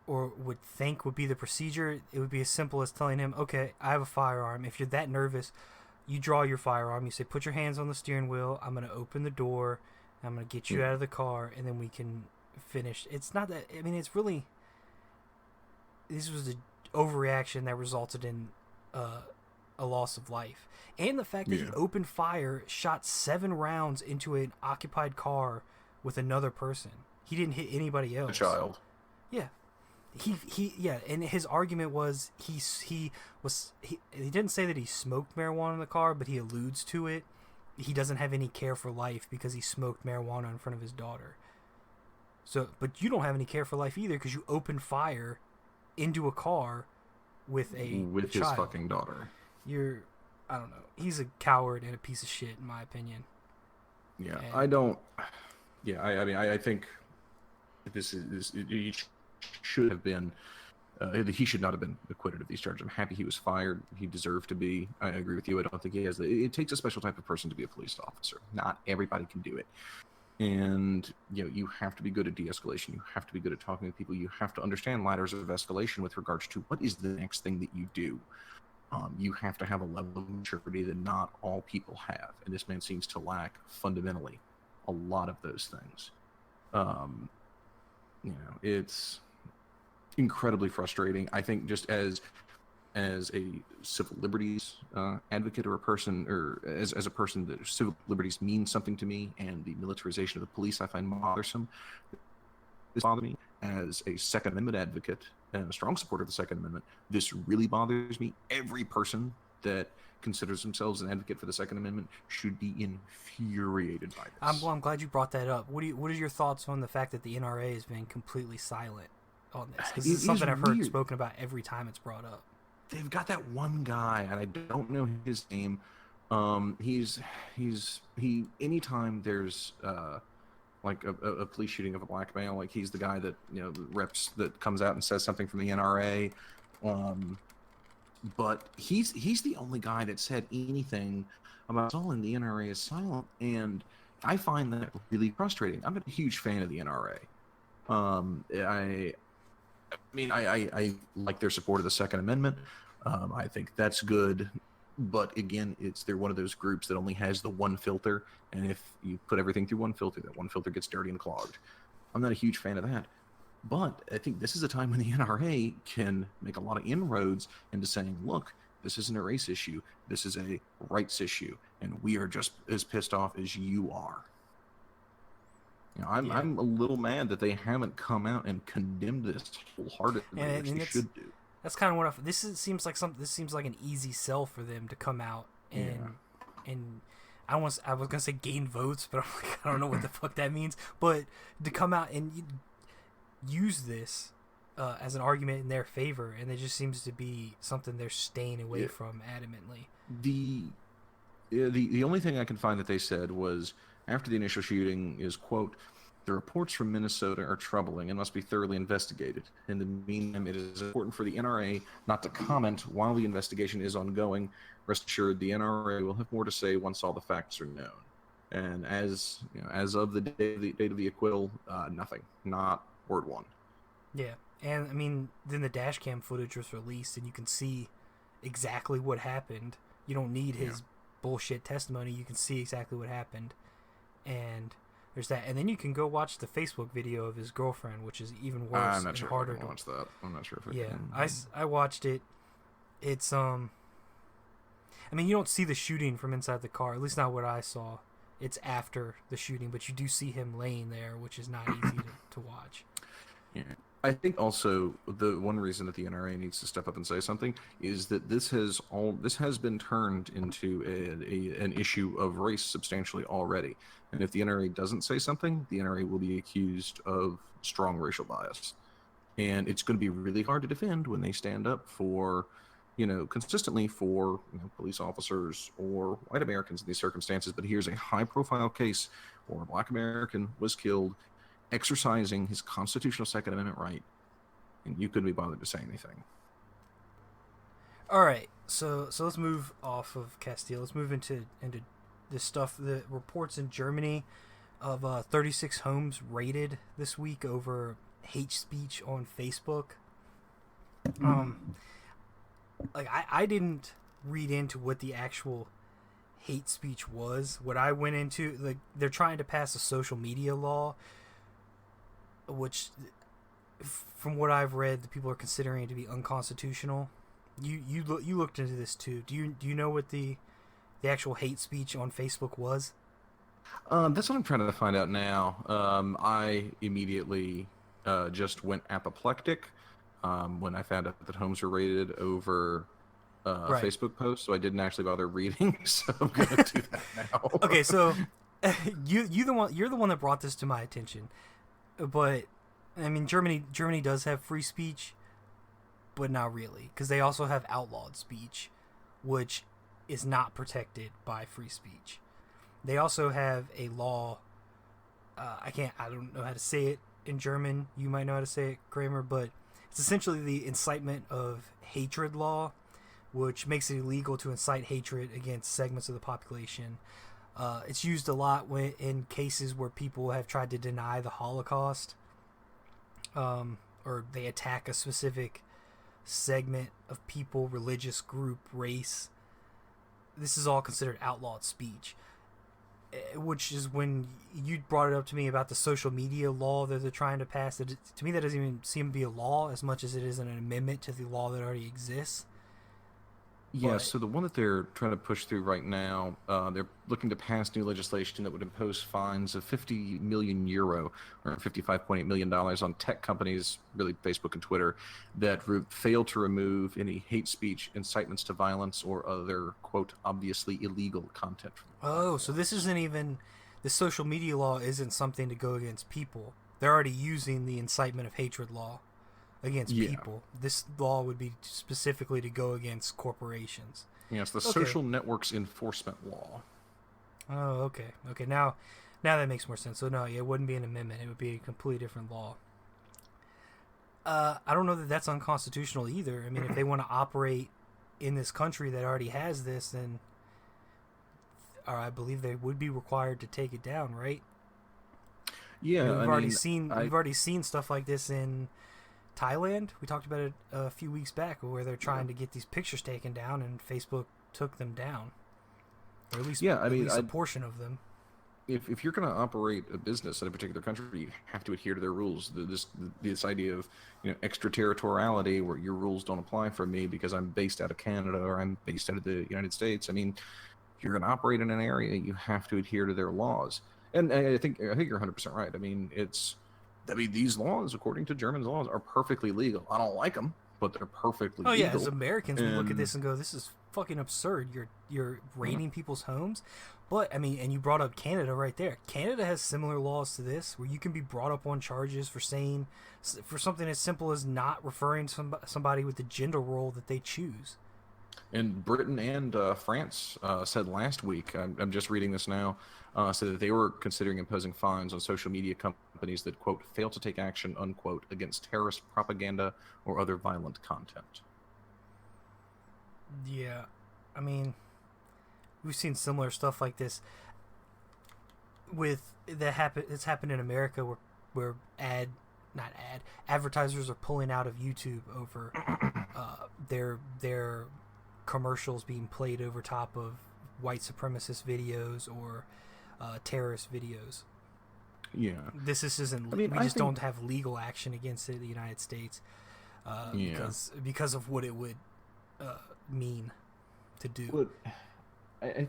or would think would be the procedure, it would be as simple as telling him, okay, I have a firearm. If you're that nervous, you draw your firearm. You say, put your hands on the steering wheel. I'm going to open the door. I'm going to get you out of the car, and then we can finish. It's not that, I mean, it's really, this was an overreaction that resulted in a loss of life. And the fact that he opened fire, shot 7 rounds into an occupied car with another person. He didn't hit anybody else. A child. Yeah. And his argument was he didn't say that he smoked marijuana in the car, but he alludes to it. He doesn't have any care for life because he smoked marijuana in front of his daughter. So, but you don't have any care for life either because you opened fire into a car with his fucking daughter. I don't know. He's a coward and a piece of shit, in my opinion. Yeah, I think this he should have been. He should not have been acquitted of these charges. I'm happy he was fired. He deserved to be. I agree with you. I don't think he has. It takes a special type of person to be a police officer. Not everybody can do it. And you have to be good at de-escalation. You have to be good at talking to people. You have to understand ladders of escalation with regards to what is the next thing that you do. You have to have a level of maturity that not all people have, and this man seems to lack fundamentally a lot of those things. It's incredibly frustrating. I think just as as a civil liberties advocate, or a person, or as a person that civil liberties means something to me, and the militarization of the police I find bothersome. This bothers me as a Second Amendment advocate and a strong supporter of the Second Amendment. This really bothers me. Every person that considers themselves an advocate for the Second Amendment should be infuriated by this. I'm glad you brought that up. What are your thoughts on the fact that the NRA has been completely silent on this? Because this is something I've heard spoken about every time it's brought up. They've got that one guy, and I don't know his name. He anytime there's like a police shooting of a black male, like he's the guy that, you know, reps that comes out and says something from the NRA. But he's the only guy that said anything about all, and the NRA is silent, and I find that really frustrating. I'm a huge fan of the NRA. I mean, I like their support of the Second Amendment. I think that's good. But again, they're one of those groups that only has the one filter, and if you put everything through one filter, that one filter gets dirty and clogged. I'm not a huge fan of that. But I think this is a time when the NRA can make a lot of inroads into saying, look, this isn't a race issue. This is a rights issue, and we are just as pissed off as you are. You know, I'm a little mad that they haven't come out and condemned this wholeheartedly, which they should do. That's kind of what this seems like an easy sell for them to come out and I was gonna say gain votes, but I'm like, I don't know what the fuck that means. But to come out and use this as an argument in their favor, and it just seems to be something they're staying away from adamantly. The only thing I can find that they said was, after the initial shooting, is, quote, "The reports from Minnesota are troubling and must be thoroughly investigated. In the meantime, it is important for the NRA not to comment while the investigation is ongoing. Rest assured, the NRA will have more to say once all the facts are known." And as of the date of the acquittal, nothing, not word one. Yeah, and I mean, then the dash cam footage was released, and you can see exactly what happened. You don't need his bullshit testimony. You can see exactly what happened, and there's that. And then you can go watch the Facebook video of his girlfriend, which is even worse. I'm not sure harder if I can watch that. I'm not sure if I can. I watched it. It's I mean, you don't see the shooting from inside the car, at least not what I saw. It's after the shooting, but you do see him laying there, which is not easy to watch. Yeah. I think also the one reason that the NRA needs to step up and say something is that this has been turned into an issue of race substantially already. And if the NRA doesn't say something, the NRA will be accused of strong racial bias. And it's going to be really hard to defend when they stand up for, consistently for police officers or white Americans in these circumstances. But here's a high-profile case where a black American was killed exercising his constitutional Second Amendment right, and you couldn't be bothered to say anything. All right, so let's move off of Castile. Let's move into this stuff. The reports in Germany of 36 homes raided this week over hate speech on Facebook. I didn't read into what the actual hate speech was. What I went into, they're trying to pass a social media law, which, from what I've read, the people are considering it to be unconstitutional. You looked into this too. Do you know what the actual hate speech on Facebook was? That's what I'm trying to find out now. I immediately just went apoplectic when I found out that homes were raided over right. Facebook posts, so I didn't actually bother reading. So I'm gonna do that now. Okay, so you're the one that brought this to my attention. But I mean, Germany does have free speech, but not really, because they also have outlawed speech, which is not protected by free speech. They also have a law. I don't know how to say it in German. You might know how to say it, Kramer, but it's essentially the incitement of hatred law, which makes it illegal to incite hatred against segments of the population. It's used a lot in cases where people have tried to deny the Holocaust, or they attack a specific segment of people, religious group, race. This is all considered outlawed speech, which is when you brought it up to me about the social media law that they're trying to pass. To me, that doesn't even seem to be a law as much as it is an amendment to the law that already exists. Yeah, But so the one that they're trying to push through right now, they're looking to pass new legislation that would impose fines of 50 million euro, or $55.8 million on tech companies, really Facebook and Twitter, that fail to remove any hate speech, incitements to violence, or other, quote, obviously illegal content from the oh, so platform. this isn't even the social media law isn't something to go against people. They're already using the incitement of hatred law against Yeah. people. This law would be specifically to go against corporations. Yeah, it's the Okay. Social Networks Enforcement Law. Oh, okay. Okay, now that makes more sense. So no, yeah, it wouldn't be an amendment. It would be a completely different law. I don't know that that's unconstitutional either. I mean, if they want to operate in this country that already has this, then I believe they would be required to take it down, right? I Yeah, mean, I mean, we've already seen stuff like this in Thailand. We talked about it a few weeks back, where they're trying to get these pictures taken down, and Facebook took them down, or yeah, I at mean, least a portion of them. if you're going to operate a business in a particular country, you have to adhere to their rules. This idea of extraterritoriality, where your rules don't apply for me because I'm based out of Canada or I'm based out of the United States. I mean, if you're going to operate in an area, you have to adhere to their laws. And I think you're 100% right. I mean, these laws, according to German laws, are perfectly legal. I don't like them, but they're perfectly Oh yeah, as legal. Americans, we look at And this and go, "This is fucking absurd." You're raiding people's homes, but I mean, and you brought up Canada right there. Canada has similar laws to this, where you can be brought up on charges for something as simple as not referring to somebody with the gender role that they choose. And Britain and France said last week, I'm just reading this now, said that they were considering imposing fines on social media companies that, quote, fail to take action, unquote, against terrorist propaganda or other violent content. Yeah, I mean, we've seen similar stuff like this It's happened in America where not advertisers are pulling out of YouTube over their commercials being played over top of white supremacist videos or terrorist videos. Yeah. This isn't. I mean, we I just think, don't have legal action against it in the United States yeah. because of what it would mean to do. But I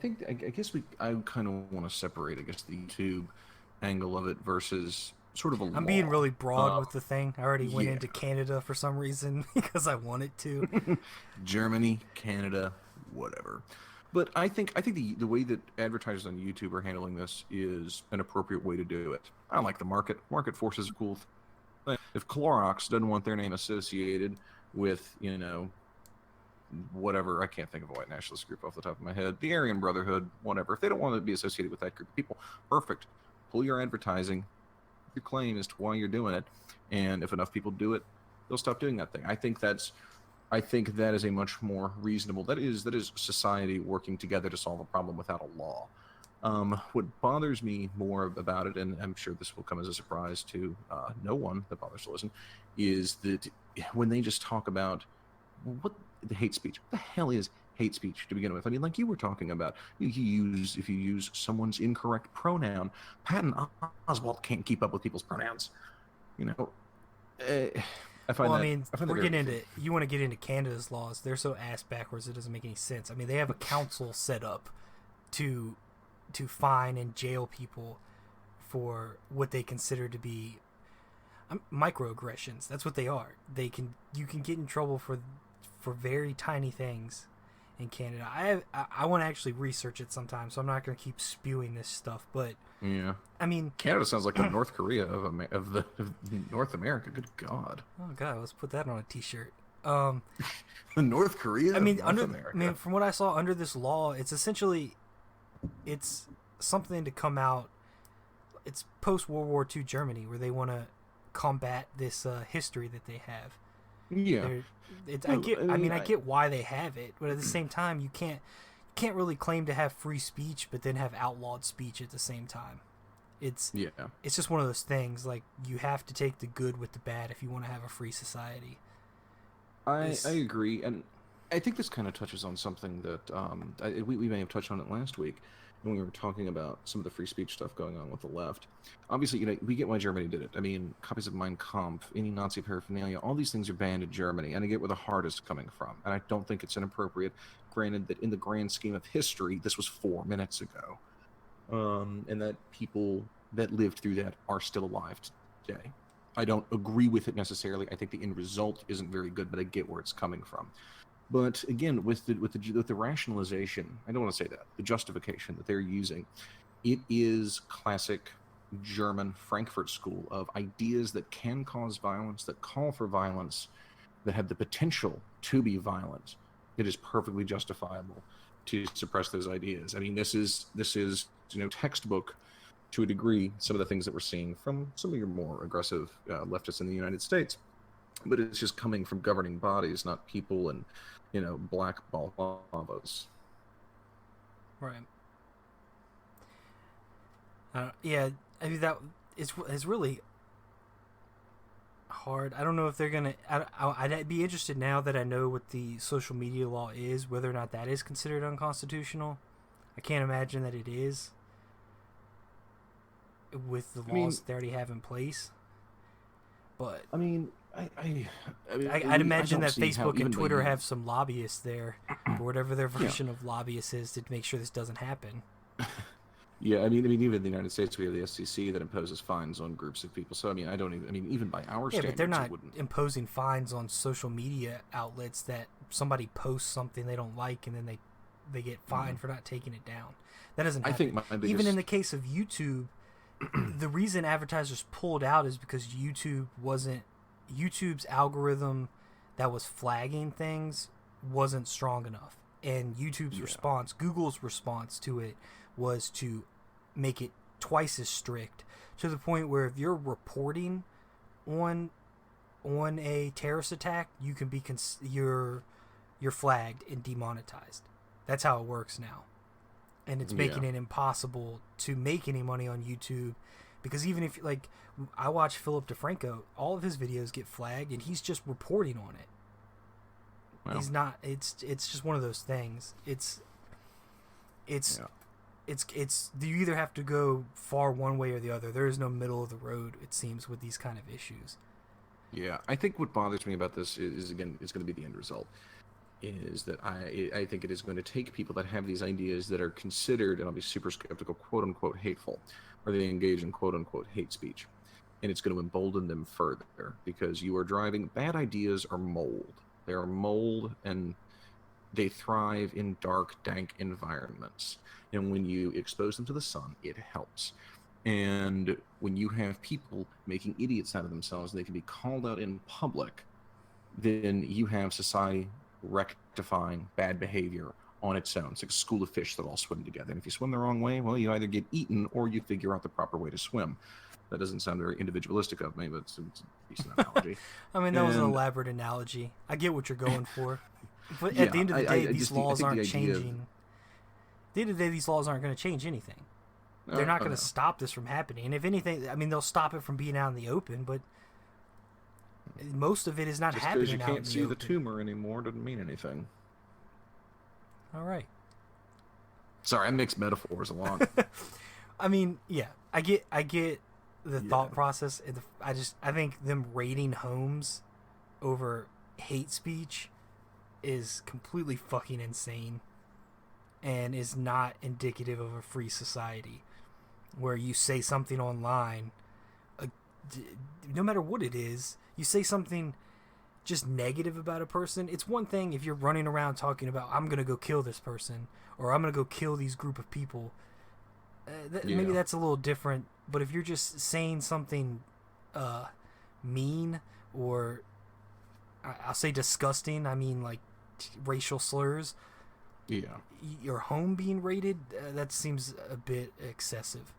guess I kind of want to separate, I guess, the YouTube angle of it versus sort of a I'm being law. really broad with the thing. I already went Yeah. into Canada for some reason because I wanted to. Germany, Canada, whatever. But I think the way that advertisers on YouTube are handling this is an appropriate way to do it. I like the market. Market forces are cool. If Clorox doesn't want their name associated with, whatever, I can't think of a white nationalist group off the top of my head, the Aryan Brotherhood, whatever. If they don't want to be associated with that group of people, perfect. Pull your advertising, your claim as to why you're doing it, and if enough people do it, they'll stop doing that thing. I think that is a much more reasonable. That is society working together to solve a problem without a law. What bothers me more about it, and I'm sure this will come as a surprise to no one that bothers to listen, is that when they just talk about what the hate speech, what the hell is hate speech to begin with? I mean, like you were talking about, if you use someone's incorrect pronoun, Patton Oswalt can't keep up with people's pronouns. You know, I find Well, I that mean, I find that we're very. getting into. You want to get into Canada's laws? They're so ass backwards it doesn't make any sense. I mean, they have a council set up to fine and jail people for what they consider to be microaggressions. That's what they are. You can get in trouble for very tiny things in Canada. I want to actually research it sometime, so I'm not going to keep spewing this stuff. But Yeah, I mean, Canada sounds like the North Korea of North America. Good God, oh god, let's put that on a T-shirt. the North Korea I mean, of North America. from what I saw under this law, it's essentially it's something to come out. It's post World War II Germany where they want to combat this history that they have. Yeah, I get why they have it, but at the same time, you can't really claim to have free speech, but then have outlawed speech at the same time. It's just one of those things. Like, you have to take the good with the bad if you want to have a free society. I agree, and I think this kind of touches on something that we may have touched on it last week, when we were talking about some of the free speech stuff going on with the left. Obviously, we get why Germany did it. I mean, copies of Mein Kampf, any Nazi paraphernalia, all these things are banned in Germany, and I get where the heart is coming from. And I don't think it's inappropriate, granted that in the grand scheme of history, this was 4 minutes ago. And that people that lived through that are still alive today. I don't agree with it necessarily. I think the end result isn't very good, but I get where it's coming from. But again, with the rationalization, I don't want to say that, the justification that they're using, it is classic German Frankfurt School of ideas that can cause violence, that call for violence, that have the potential to be violent. It is perfectly justifiable to suppress those ideas. I mean, this is textbook to a degree, some of the things that we're seeing from some of your more aggressive leftists in the United States. But it's just coming from governing bodies, not people and, black balaclavas. Right. Yeah, I mean, that is really hard. I don't know if they're going to... I'd be interested now that I know what the social media law is, whether or not that is considered unconstitutional. I can't imagine that it is with the laws they already have in place. But... I mean... I'd imagine that Facebook and Twitter have some lobbyists there, or whatever their version of lobbyists is, to make sure this doesn't happen. Yeah, I mean, even in the United States, we have the FCC that imposes fines on groups of people. So, even by our standards, but they're not imposing fines on social media outlets that somebody posts something they don't like and then they get fined for not taking it down. That doesn't happen. I think my biggest... Even in the case of YouTube, the reason advertisers pulled out is because YouTube's algorithm that was flagging things wasn't strong enough. And YouTube's response, Google's response to it, was to make it twice as strict, to the point where if you're reporting on a terrorist attack, you can be you're flagged and demonetized. That's how it works now. And it's making it impossible to make any money on YouTube. Because even if, I watch Philip DeFranco, all of his videos get flagged, and he's just reporting on it. Well, he's not. It's just one of those things. You either have to go far one way or the other. There is no middle of the road, it seems, with these kind of issues. Yeah, I think what bothers me about this is again, it's going to be the end result. Is that I think it is going to take people that have these ideas that are considered, and I'll be super skeptical, quote unquote hateful, or they engage in quote unquote hate speech, and it's going to embolden them further, because you are driving... Bad ideas are mold. They are mold, and they thrive in dark, dank environments, and when you expose them to the sun, it helps. And when you have people making idiots out of themselves, they can be called out in public, then you have society rectifying bad behavior on its own. It's like a school of fish that all swim together. And if you swim the wrong way, well, you either get eaten or you figure out the proper way to swim. That doesn't sound very individualistic of me, but it's a decent analogy. I mean, that was an elaborate analogy. I get what you're going for. But at the end of the day, these laws aren't changing. At the end of the day, these laws aren't going to change anything. They're not going to stop this from happening. And if anything, I mean, they'll stop it from being out in the open, but most of it is not happening out in the open. Just because you can't see the tumor anymore doesn't mean anything. All right. Sorry, I mixed metaphors a lot. I mean, yeah, I get the thought process. I think them raiding homes over hate speech is completely fucking insane, and is not indicative of a free society where you say something online, no matter what it is, you say something just negative about a person. It's one thing if you're running around talking about, I'm going to go kill this person, or I'm going to go kill these group of people. Maybe that's a little different. But if you're just saying something mean, or I'll say disgusting, I mean like racial slurs, your home being raided, that seems a bit excessive.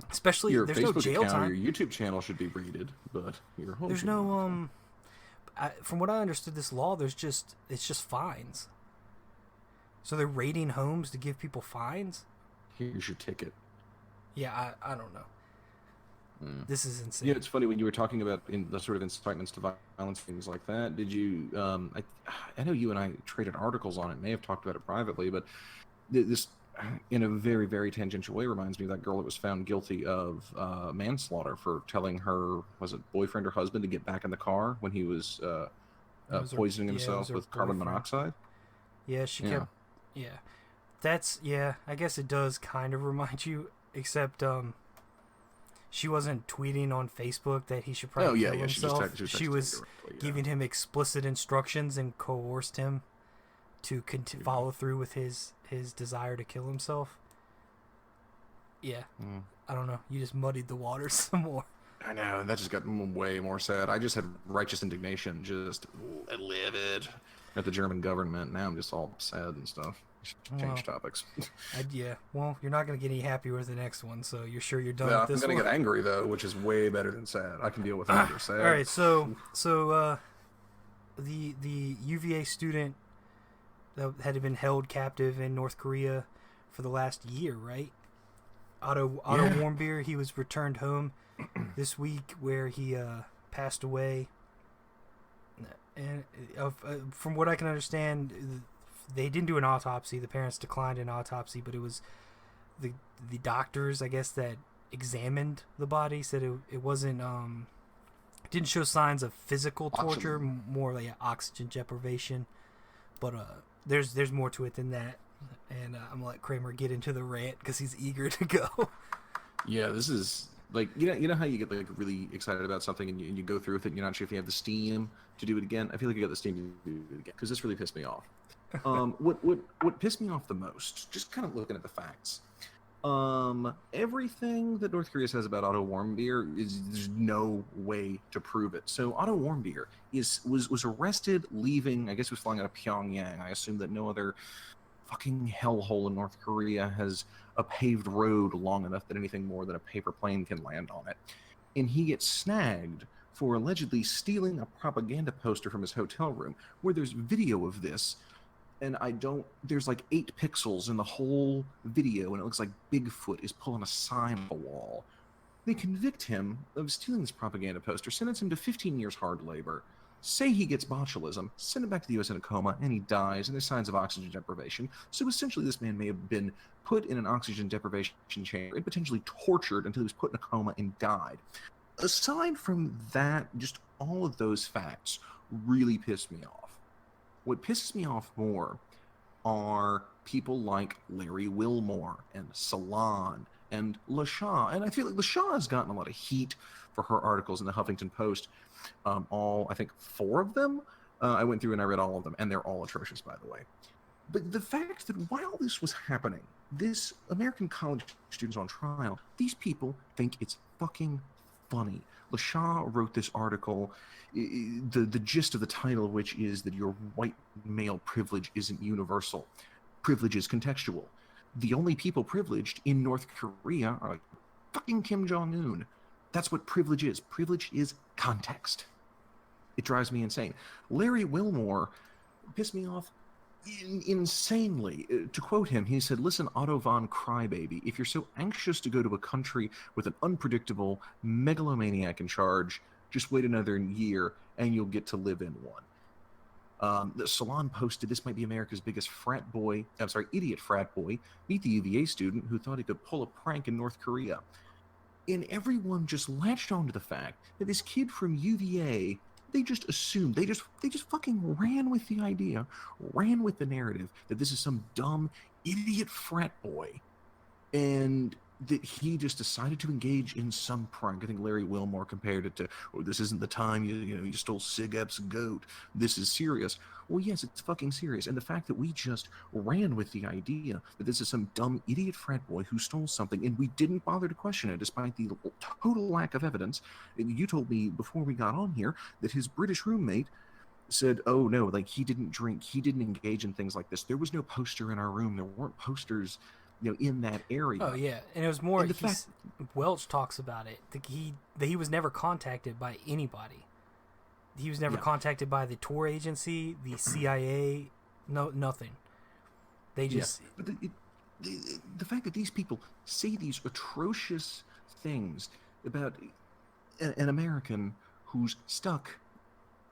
Especially, your there's Facebook no jail account time. Or your YouTube channel should be raided, but your home. There's no from what I understood, this law, it's just fines. So they're raiding homes to give people fines. Here's your ticket. Yeah, I don't know. This is insane. Yeah, it's funny when you were talking about in the sort of incitements to violence, things like that. Did you? I know you and I traded articles on it. May have talked about it privately, but this in a very, very tangential way, reminds me of that girl that was found guilty of manslaughter for telling her, was it boyfriend or husband, to get back in the car when he was It was her, poisoning yeah, it was himself her with carbon boyfriend. monoxide. Yeah, she Yeah. kept. Yeah, I guess it does kind of remind you, except she wasn't tweeting on Facebook that he should Oh probably yeah, kill yeah. She himself. just She texted was directly. Yeah. giving him explicit instructions and coerced him to follow through with his desire to kill himself. Yeah, Mm. I don't know. You just muddied the waters some more. I know, and that just got way more sad. I just had righteous indignation, just livid at the German government. Now I'm just all sad and stuff. Change topics. Yeah. Well, you're not gonna get any happier with the next one, so you're sure you're done Yeah, with I'm this gonna one. get angry though, which is way better than sad. I can deal with anger. Sad. All right. So the UVA student that had been held captive in North Korea for the last year, right? Otto Yeah. Warmbier, he was returned home this week, where he passed away. And from what I can understand, they didn't do an autopsy. The parents declined an autopsy, but it was the doctors, I guess, that examined the body said it wasn't didn't show signs of physical torture, more like oxygen deprivation. But there's more to it than that. And I'm gonna let Kramer get into the rant because he's eager to go. Yeah, this is like you know how you get like really excited about something and you go through with it and you're not sure if you have the steam to do it again. I feel like you got the steam to do it again because this really pissed me off. What pissed me off the most, just kind of looking at the facts. Everything that North Korea says about Otto Warmbier there's no way to prove it. So Otto Warmbier was arrested leaving. I guess he was flying out of Pyongyang. I assume that no other fucking hellhole in North Korea has a paved road long enough that anything more than a paper plane can land on it. And he gets snagged for allegedly stealing a propaganda poster from his hotel room, where there's video of this. And there's like 8 pixels in the whole video, and it looks like Bigfoot is pulling a sign on the wall. They convict him of stealing this propaganda poster, sentence him to 15 years hard labor, say he gets botulism, send him back to the U.S. in a coma, and he dies, and there's signs of oxygen deprivation. So essentially, this man may have been put in an oxygen deprivation chamber and potentially tortured until he was put in a coma and died. Aside from that, just all of those facts really pissed me off. What pisses me off more are people like Larry Wilmore and Salon and LaShaw. And I feel like LaShaw has gotten a lot of heat for her articles in the Huffington Post. I think 4 of them. I went through and I read all of them, and they're all atrocious, by the way. But the fact that while this was happening, this American college students on trial, these people think it's fucking funny. LaShaw wrote this article, the gist of the title of which is that your white male privilege isn't universal. Privilege is contextual. The only people privileged in North Korea are like fucking Kim Jong-un. That's what privilege is. Privilege is context. It drives me insane. Larry Wilmore pissed me off insanely. To quote him, he said, "Listen, Otto von Crybaby, if you're so anxious to go to a country with an unpredictable megalomaniac in charge, just wait another year and you'll get to live in one." The Salon posted, "This might be America's biggest idiot frat boy. Meet the UVA student who thought he could pull a prank in North Korea." And everyone just latched onto the fact that this kid from UVA, they just assumed, they just fucking ran with the idea, ran with the narrative that this is some dumb idiot frat boy, and that he just decided to engage in some prank. I think Larry Wilmore compared it to, "Oh, this isn't the time you stole Sigep's goat. This is serious." Well, yes, it's fucking serious. And the fact that we just ran with the idea that this is some dumb idiot frat boy who stole something, and we didn't bother to question it despite the total lack of evidence. And you told me before we got on here that his British roommate said, "Oh no, like he didn't drink, he didn't engage in things like this. There was no poster in our room. There weren't posters, in that area." Oh yeah, and it was more. Welch talks about it. That he was never contacted by anybody. He was never contacted by the tour agency, the CIA, nothing. They just. But the fact that these people say these atrocious things about an American who's stuck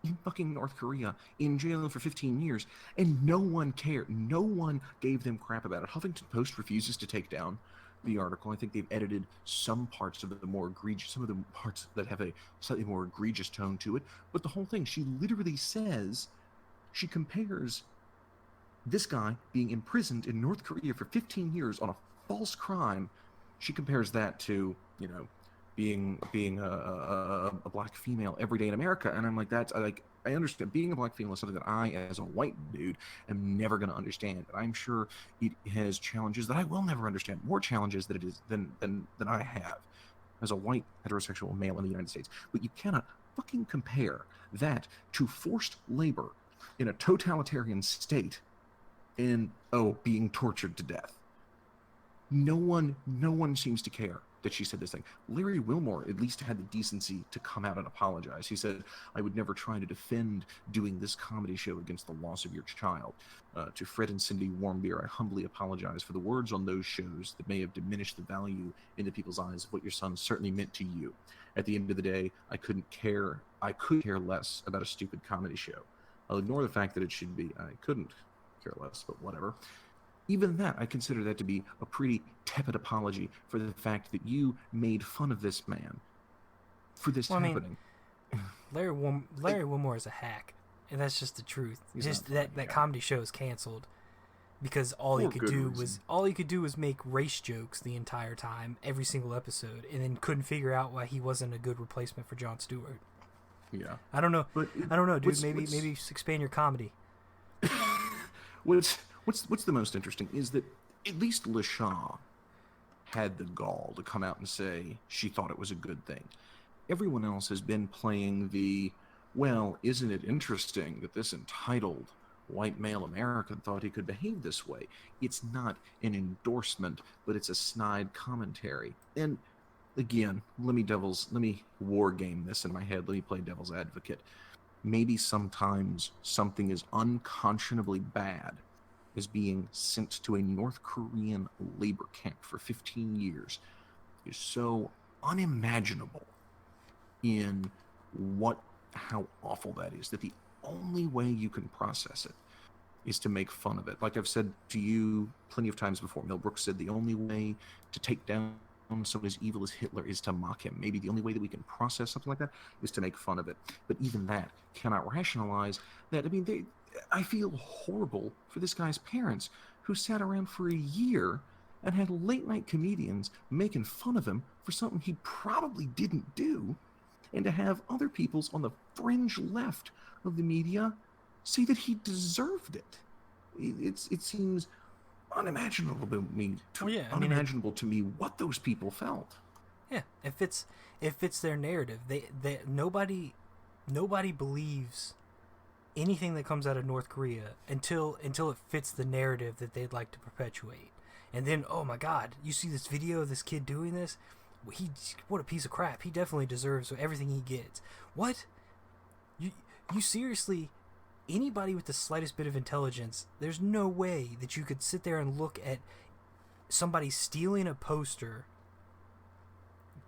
in fucking North Korea in jail for 15 years, and no one cared. No one gave them crap about it. Huffington Post refuses to take down the article. I think they've edited some parts of the more egregious, some of the parts that have a slightly more egregious tone to it. But the whole thing, she literally says, she compares this guy being imprisoned in North Korea for 15 years on a false crime. She compares that to, you know, being a black female every day in America. And I'm like, that's like, I understand being a black female is something that I, as a white dude, am never going to understand. But I'm sure it has challenges that I will never understand, more challenges that it is than I have as a white heterosexual male in the United States. But you cannot fucking compare that to forced labor in a totalitarian state and, being tortured to death. No one seems to care that she said this thing. Larry Wilmore at least had the decency to come out and apologize. He said, I would never try to defend doing this comedy show against the loss of your child. To Fred and Cindy Warmbier, I humbly apologize for the words on those shows that may have diminished the value in the people's eyes of what your son certainly meant to you. At the end of the day, I could care less about a stupid comedy show. I'll ignore the fact that it should be. I couldn't care less, but whatever. Even that, I consider that to be a pretty tepid apology for the fact that you made fun of this man for this happening. Larry Wilmore is a hack, and that's just the truth. He's just not that comedy show is canceled because all he could do was make race jokes the entire time, every single episode, and then couldn't figure out why he wasn't a good replacement for Jon Stewart. Yeah, I don't know, dude. Maybe expand your comedy. What's the most interesting is that at least LaShaw had the gall to come out and say she thought it was a good thing. Everyone else has been playing the, well, isn't it interesting that this entitled white male American thought he could behave this way? It's not an endorsement, but it's a snide commentary. And again, let me war game this in my head. Let me play devil's advocate. Maybe sometimes something is unconscionably bad as being sent to a North Korean labor camp for 15 years is so unimaginable in how awful that is, that the only way you can process it is to make fun of it. Like I've said to you plenty of times before, Mel Brooks said the only way to take down someone as evil as Hitler is to mock him. Maybe the only way that we can process something like that is to make fun of it. But even that cannot rationalize that. I mean, I feel horrible for this guy's parents who sat around for a year and had late night comedians making fun of him for something he probably didn't do, and to have other peoples on the fringe left of the media say that he deserved it. It seems unimaginable to me. Unimaginable to me what those people felt. Yeah, if it's their narrative, they nobody believes anything that comes out of North Korea until it fits the narrative that they'd like to perpetuate. And then, oh my God, you see this video of this kid doing this? What a piece of crap. He definitely deserves everything he gets. What? You seriously, anybody with the slightest bit of intelligence, there's no way that you could sit there and look at somebody stealing a poster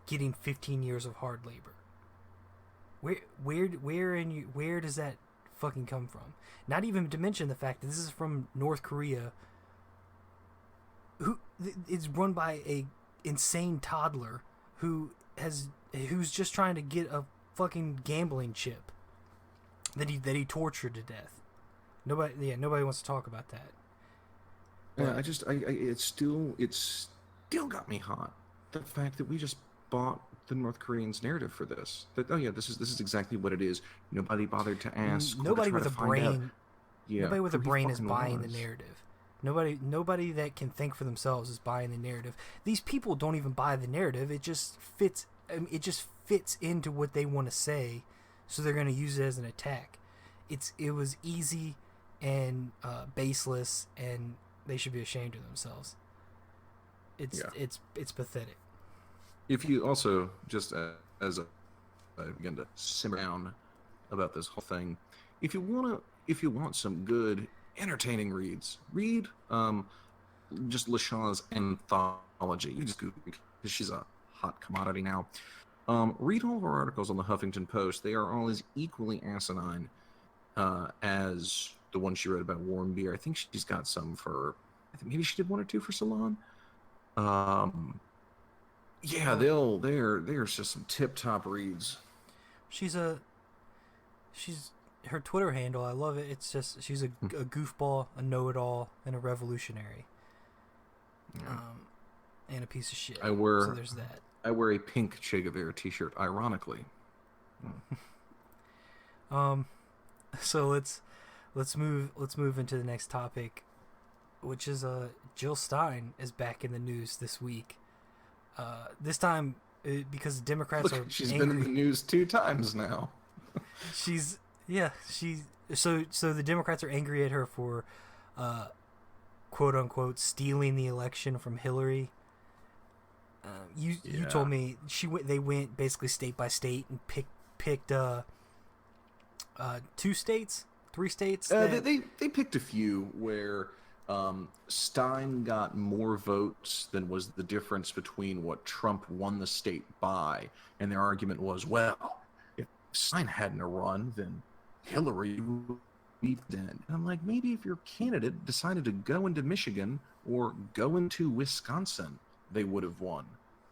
getting 15 years of hard labor. Where does that fucking come from? Not even to mention the fact that this is from North Korea, who it's run by a insane toddler who's just trying to get a fucking gambling chip that he tortured to death. Nobody wants to talk about that. Yeah, it's still got me hot. The fact that we just bought the North Koreans' narrative for this. That this is exactly what it is. Nobody bothered to ask. Nobody with a brain. Yeah, nobody with a brain is buying the narrative. Nobody that can think for themselves is buying the narrative. These people don't even buy the narrative. It just fits. It just fits into what they want to say, so they're going to use it as an attack. It was easy and baseless, and they should be ashamed of themselves. It's pathetic. If you also, just as I begin to simmer down about this whole thing, if you want some good, entertaining reads, read just LaShaw's anthology. You just Google, because she's a hot commodity now. Read all of our articles on the Huffington Post. They are all as equally asinine as the one she wrote about Warmbier. I think she's got some for. I think maybe she did one or two for Salon. Yeah, there's just some tip top reads. She's her Twitter handle. I love it. It's just she's a goofball, a know-it-all, and a revolutionary. And a piece of shit. So there's that. I wear a pink Che Guevara t-shirt, ironically. So let's move into the next topic, which is Jill Stein is back in the news this week. This time because Democrats are she's angry. been in the news 2 times now. So the Democrats are angry at her for quote unquote stealing the election from Hillary. You told me they went basically state by state and picked 2 states, 3 states. They picked a few where Stein got more votes than was the difference between what Trump won the state by, and their argument was, well, if Stein hadn't run, then Hillary would be dead. And I'm like, maybe if your candidate decided to go into Michigan or go into Wisconsin, they would have won.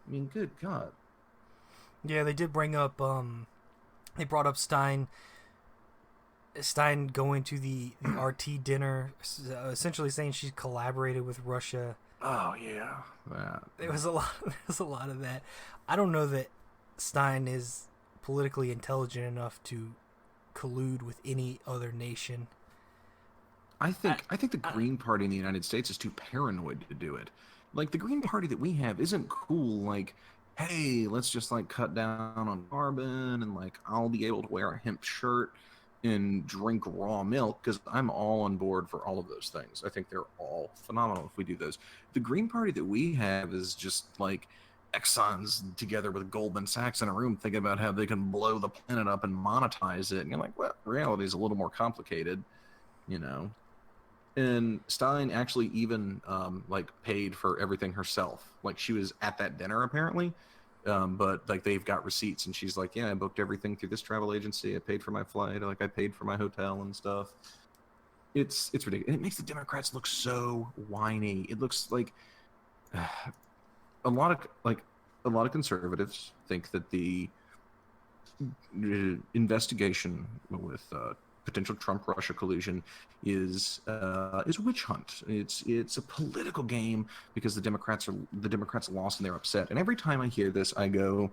I mean, good God. Yeah, they did bring up. They brought up Stein going to the RT dinner, essentially saying she collaborated with Russia. Oh yeah, that. There was a lot of that. I don't know that Stein is politically intelligent enough to collude with any other nation. I think the Green Party in the United States is too paranoid to do it. Like, the Green Party that we have isn't cool. Like, hey, let's just like cut down on carbon, and like I'll be able to wear a hemp shirt and drink raw milk, because I'm all on board for all of those things. I think they're all phenomenal if we do those. The Green Party that we have is just like Exxon's together with Goldman Sachs in a room thinking about how they can blow the planet up and monetize it. And you're like, well, reality is a little more complicated, you know. And Stein actually even like paid for everything herself. Like, she was at that dinner apparently, but like they've got receipts, and she's like, yeah, I booked everything through this travel agency. I paid for my flight. Like, I paid for my hotel and stuff. It's ridiculous. And it makes the Democrats look so whiny. It looks like a lot of conservatives think that the investigation with potential Trump-Russia collusion is witch hunt. It's a political game because the Democrats lost and they're upset. And every time I hear this, I go,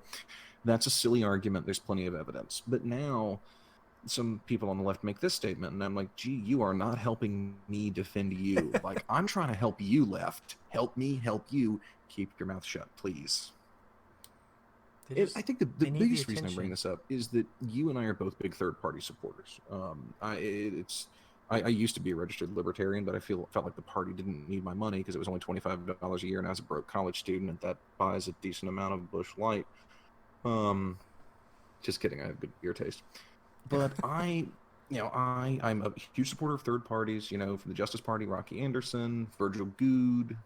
"That's a silly argument. There's plenty of evidence." But now, some people on the left make this statement, and I'm like, "Gee, you are not helping me defend you. Like, I'm trying to help you, left. Help me, help you. Keep your mouth shut, please." I think the biggest reason I bring this up is that you and I are both big third-party supporters. I used to be a registered libertarian, but I felt like the party didn't need my money because it was only $25 a year, and I was a broke college student, and that buys a decent amount of Busch Light. Just kidding. I have good beer taste. But I'm a huge supporter of third parties. You know, from the Justice Party, Rocky Anderson, Virgil Goode,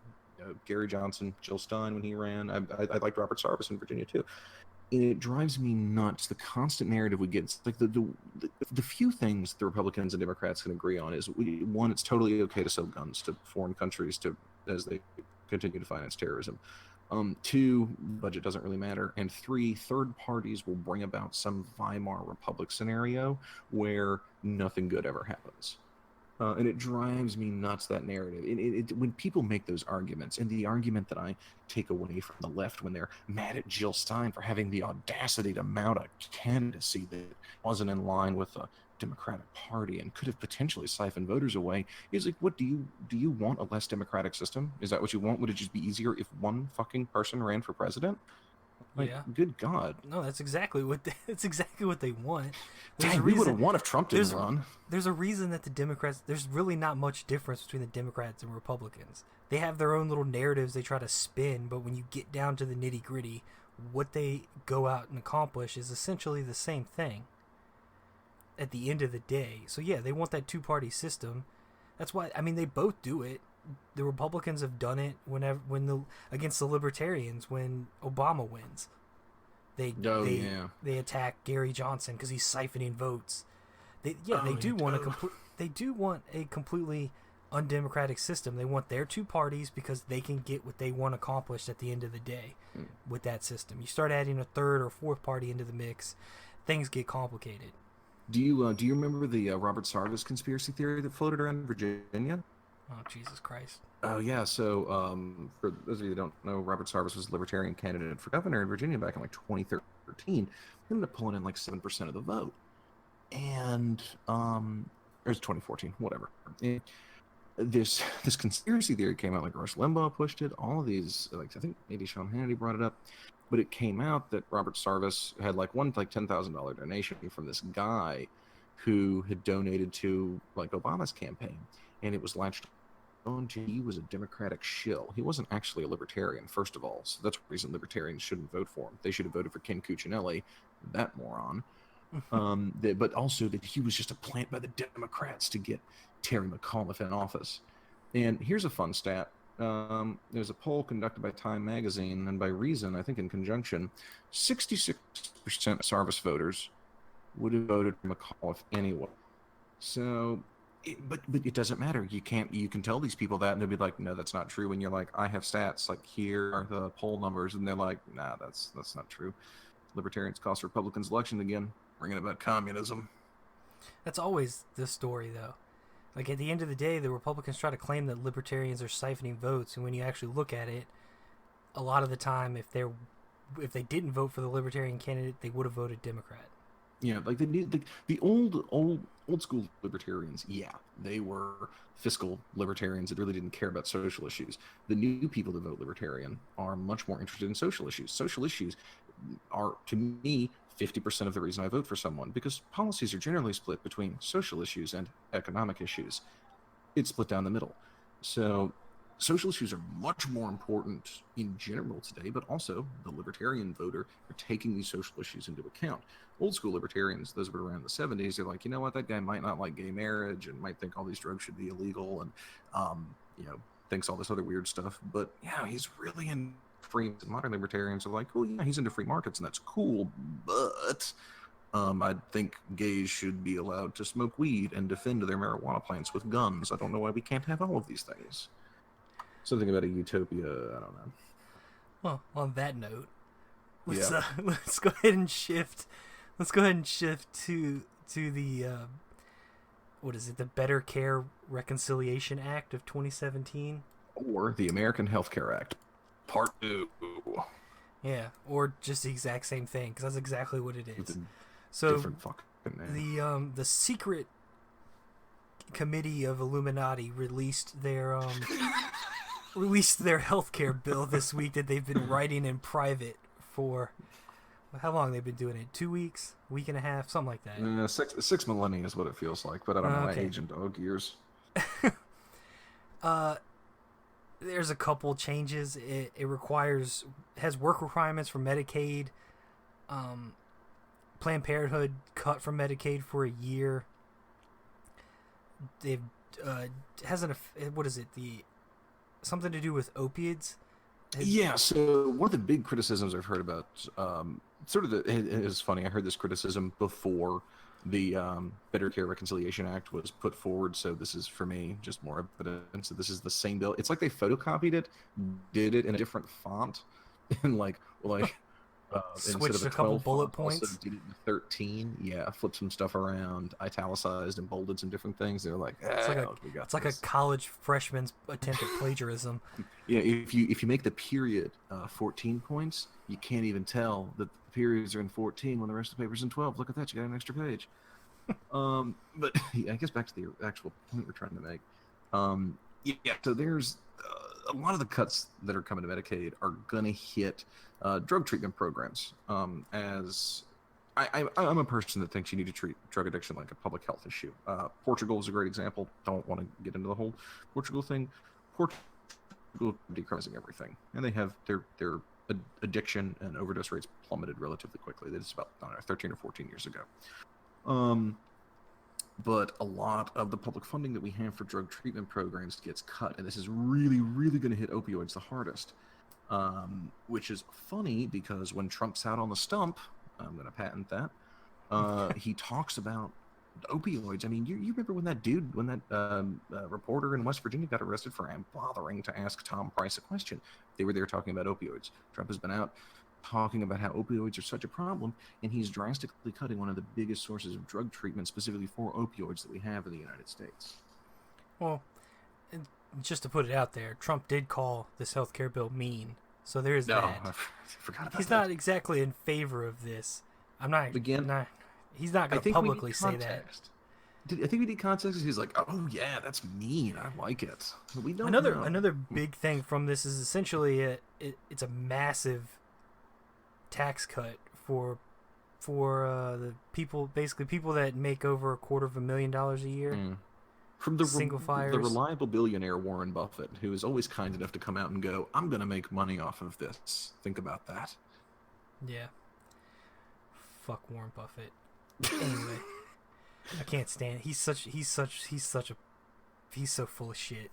Gary Johnson, Jill Stein when he ran. I liked Robert Sarvis in Virginia too. It drives me nuts, the constant narrative we get. It's like the few things the Republicans and Democrats can agree on is, one, it's totally okay to sell guns to foreign countries as they continue to finance terrorism. 2, budget doesn't really matter. And 3, third parties will bring about some Weimar Republic scenario where nothing good ever happens. And it drives me nuts, that narrative. When people make those arguments, and the argument that I take away from the left when they're mad at Jill Stein for having the audacity to mount a candidacy that wasn't in line with the Democratic Party and could have potentially siphoned voters away, is like, what do you want? A less democratic system? Is that what you want? Would it just be easier if one fucking person ran for president? Like, yeah. Good God. No, that's exactly what they want. Dang, we would have won if Trump didn't run. There's a reason that the Democrats, there's really not much difference between the Democrats and Republicans. They have their own little narratives they try to spin, but when you get down to the nitty gritty, what they go out and accomplish is essentially the same thing at the end of the day. So yeah, they want that 2-party system. That's why, I mean, they both do it. The Republicans have done it against the Libertarians when Obama wins. They attack Gary Johnson because he's siphoning votes. They do want a completely undemocratic system. They want their two parties because they can get what they want accomplished at the end of the day with that system. You start adding a third or fourth party into the mix, things get complicated. Do you remember the Robert Sarvis conspiracy theory that floated around Virginia? Oh, Jesus Christ. Oh, yeah. So for those of you that don't know, Robert Sarvis was a libertarian candidate for governor in Virginia back in like 2013. He ended up pulling in like 7% of the vote. And it was 2014, whatever. And this conspiracy theory came out, like Rush Limbaugh pushed it. All of these, like I think maybe Sean Hannity brought it up. But it came out that Robert Sarvis had like $10,000 donation from this guy who had donated to like Obama's campaign. And it was latched on to he was a Democratic shill. He wasn't actually a libertarian, first of all. So that's the reason libertarians shouldn't vote for him. They should have voted for Ken Cuccinelli, that moron. But also that he was just a plant by the Democrats to get Terry McAuliffe in office. And here's a fun stat. There's a poll conducted by Time Magazine, and by Reason, I think in conjunction, 66% of Sarvis voters would have voted for McAuliffe anyway. So, but it doesn't matter. You can tell these people that, and they'll be like, no, that's not true. And you're like, I have stats. Like, here are the poll numbers, and they're like, nah, that's not true. Libertarians cost Republicans election again, bringing about communism. That's always the story, though. Like, at the end of the day, the Republicans try to claim that libertarians are siphoning votes, and when you actually look at it, a lot of the time, if they didn't vote for the libertarian candidate, they would have voted Democrat. Yeah, like the old school libertarians, yeah, they were fiscal libertarians that really didn't care about social issues. The new people that vote libertarian are much more interested in social issues. Social issues are, to me, 50% of the reason I vote for someone, because policies are generally split between social issues and economic issues. It's split down the middle. So social issues are much more important in general today, but also the libertarian voter are taking these social issues into account. Old school libertarians, those were around in the 70s, they're like, you know what, that guy might not like gay marriage and might think all these drugs should be illegal and, thinks all this other weird stuff. But yeah, he's really in free. Modern libertarians are like, oh yeah, he's into free markets and that's cool, but I think gays should be allowed to smoke weed and defend their marijuana plants with guns. I don't know why we can't have all of these things. Something about a utopia, I don't know. Well, on that note, let's go ahead and shift. Let's go ahead and shift to the what is it? The Better Care Reconciliation Act of 2017, or the American Health Care Act, Part 2. Yeah, or just the exact same thing, because that's exactly what it is. So different fucking name. The secret committee of Illuminati released their healthcare bill this week that they've been writing in private for how long they've been doing it? 2 weeks, week and a half, something like that. Six millennia is what it feels like, but I don't know. I age in dog years. There's a couple changes. It has work requirements for Medicaid. Planned Parenthood cut from Medicaid for a year. They've what is it? Something to do with opiates. Yeah. So one of the big criticisms I've heard about, it is funny. I heard this criticism before the Better Care Reconciliation Act was put forward. So this is, for me, just more evidence that this is the same bill. It's like they photocopied it, did it in a different font, and switched a couple bullet points. Did it in 13. Yeah, flipped some stuff around, italicized and bolded some different things. They're like, it's like a college freshman's attempt at plagiarism. Yeah, if you make the period 14 points, you can't even tell that the periods are in 14 when the rest of the paper's in 12. Look at that, you got an extra page. But I guess back to the actual point we're trying to make. So there's a lot of the cuts that are coming to Medicaid are going to hit drug treatment programs. As I'm a person that thinks you need to treat drug addiction like a public health issue. Portugal is a great example. Don't want to get into the whole Portugal thing. Portugal decriminalizing everything, and they have their addiction and overdose rates plummeted relatively quickly. That's about 13 or 14 years ago. But a lot of the public funding that we have for drug treatment programs gets cut, and this is really, really going to hit opioids the hardest. which is funny because when Trump's out on the stump, I'm going to patent that, he talks about opioids. I mean, you remember when that reporter in West Virginia got arrested for bothering to ask Tom Price a question? They were there talking about opioids. Trump has been out talking about how opioids are such a problem, and he's drastically cutting one of the biggest sources of drug treatment specifically for opioids that we have in the United States. Well, just to put it out there, Trump did call this healthcare bill mean, so there is that. I forgot about He's that. not exactly in favor of this. He's not I going to think publicly say that. I think we need context. He's like, oh yeah, that's mean. I like it. We don't know. Another big thing from this is essentially it's a massive tax cut for the people, basically people that make over $250,000 a year. From the single fires. The reliable billionaire Warren Buffett, who is always kind enough to come out and go, I'm going to make money off of this. Think about that. Yeah. Fuck Warren Buffett. Anyway, I can't stand it. He's so full of shit.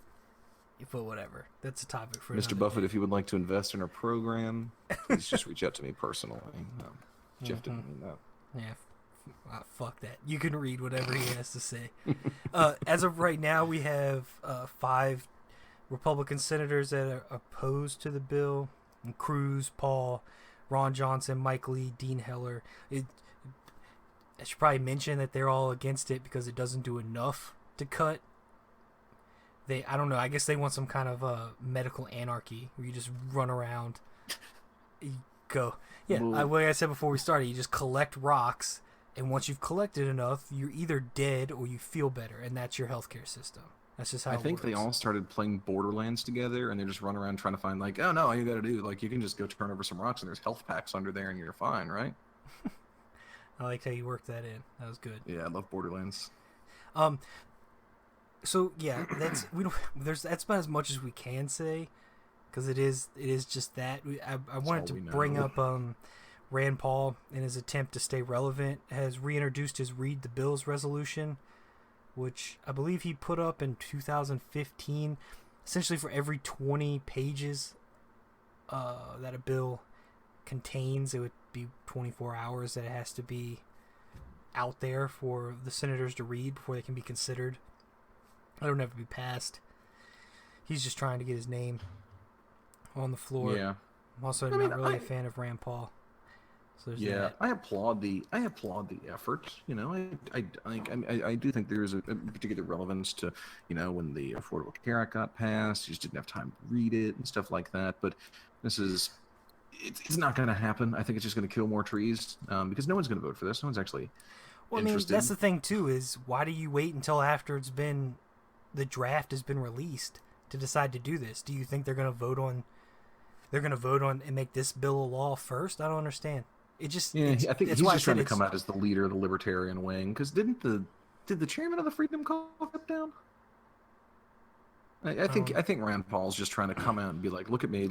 But whatever. That's a topic for Mr. Buffett, if you would like to invest in our program, please just reach out to me personally. Jeff didn't mean that. Yeah. Fuck that. You can read whatever he has to say. As of right now, we have 5 Republican senators that are opposed to the bill. Cruz, Paul, Ron Johnson, Mike Lee, Dean Heller. I should probably mention that they're all against it because it doesn't do enough to cut. I don't know, I guess they want some kind of medical anarchy where you just run around. You go. Yeah, like I said before we started, you just collect rocks, and once you've collected enough, you're either dead or you feel better, and that's your healthcare system. That's just how it works. I think they all started playing Borderlands together, and they just run around trying to find, like, oh no, all you gotta do, like, you can just go turn over some rocks, and there's health packs under there, and you're fine, right? I liked how you worked that in. That was good. Yeah, I love Borderlands. So yeah, that's about as much as we can say, because it is just that. I wanted to bring up Rand Paul, in his attempt to stay relevant, has reintroduced his Read the Bills resolution, which I believe he put up in 2015. Essentially, for every 20 pages that a bill contains, it would be 24 hours that it has to be out there for the senators to read before they can be considered. I don't have to be passed. He's just trying to get his name on the floor. Yeah. I'm also not really a fan of Rand Paul. So there's that. I applaud the effort. You know, I do think there's a particular relevance to, you know, when the Affordable Care Act got passed, you just didn't have time to read it and stuff like that. But it's not going to happen. I think it's just going to kill more trees because no one's going to vote for this. No one's actually interested. That's the thing too. Is why do you wait until after the draft has been released to decide to do this? Do you think they're going to vote on and make this bill a law first? I don't understand. I think he's just trying to come out as the leader of the libertarian wing. Because did the chairman of the Freedom Caucus step down? I think Rand Paul's just trying to come out and be like, look at me.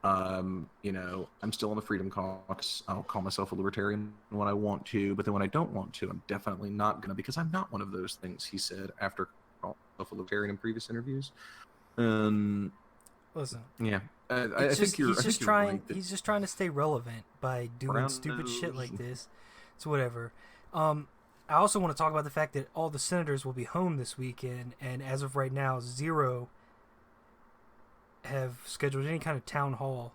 You know, I'm still in the Freedom Caucus. I'll call myself a libertarian when I want to, but then when I don't want to, I'm definitely not going to, because I'm not one of those things, he said after calling himself a libertarian in previous interviews. Listen. Yeah. He's just trying to stay relevant by doing stupid shit like this. So whatever. I also want to talk about the fact that all the senators will be home this weekend, and as of right now, 0 have scheduled any kind of town hall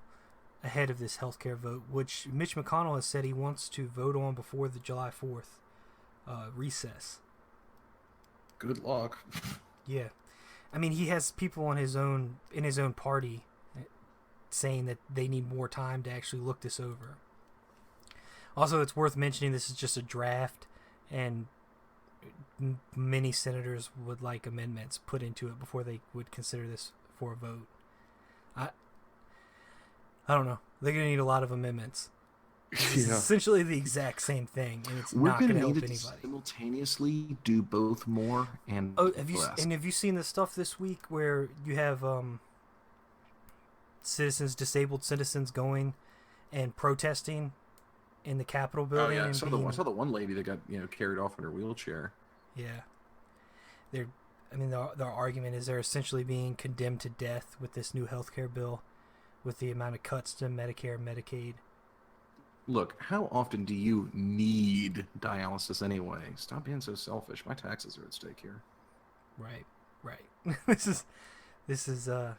ahead of this healthcare vote, which Mitch McConnell has said he wants to vote on before the July 4th recess. Good luck. Yeah. I mean, he has people in his own party saying that they need more time to actually look this over. Also, it's worth mentioning this is just a draft, and many senators would like amendments put into it before they would consider this for a vote. I don't know. They're going to need a lot of amendments. It's essentially the exact same thing, and it's not going to help anybody. Simultaneously do both more and less. Have you seen the stuff this week where you have disabled citizens going and protesting in the Capitol building? Oh yeah, I saw the one lady that got carried off in her wheelchair. Yeah, their argument is they're essentially being condemned to death with this new healthcare bill, with the amount of cuts to Medicare and Medicaid. Look, how often do you need dialysis anyway? Stop being so selfish. My taxes are at stake here. Right. this is I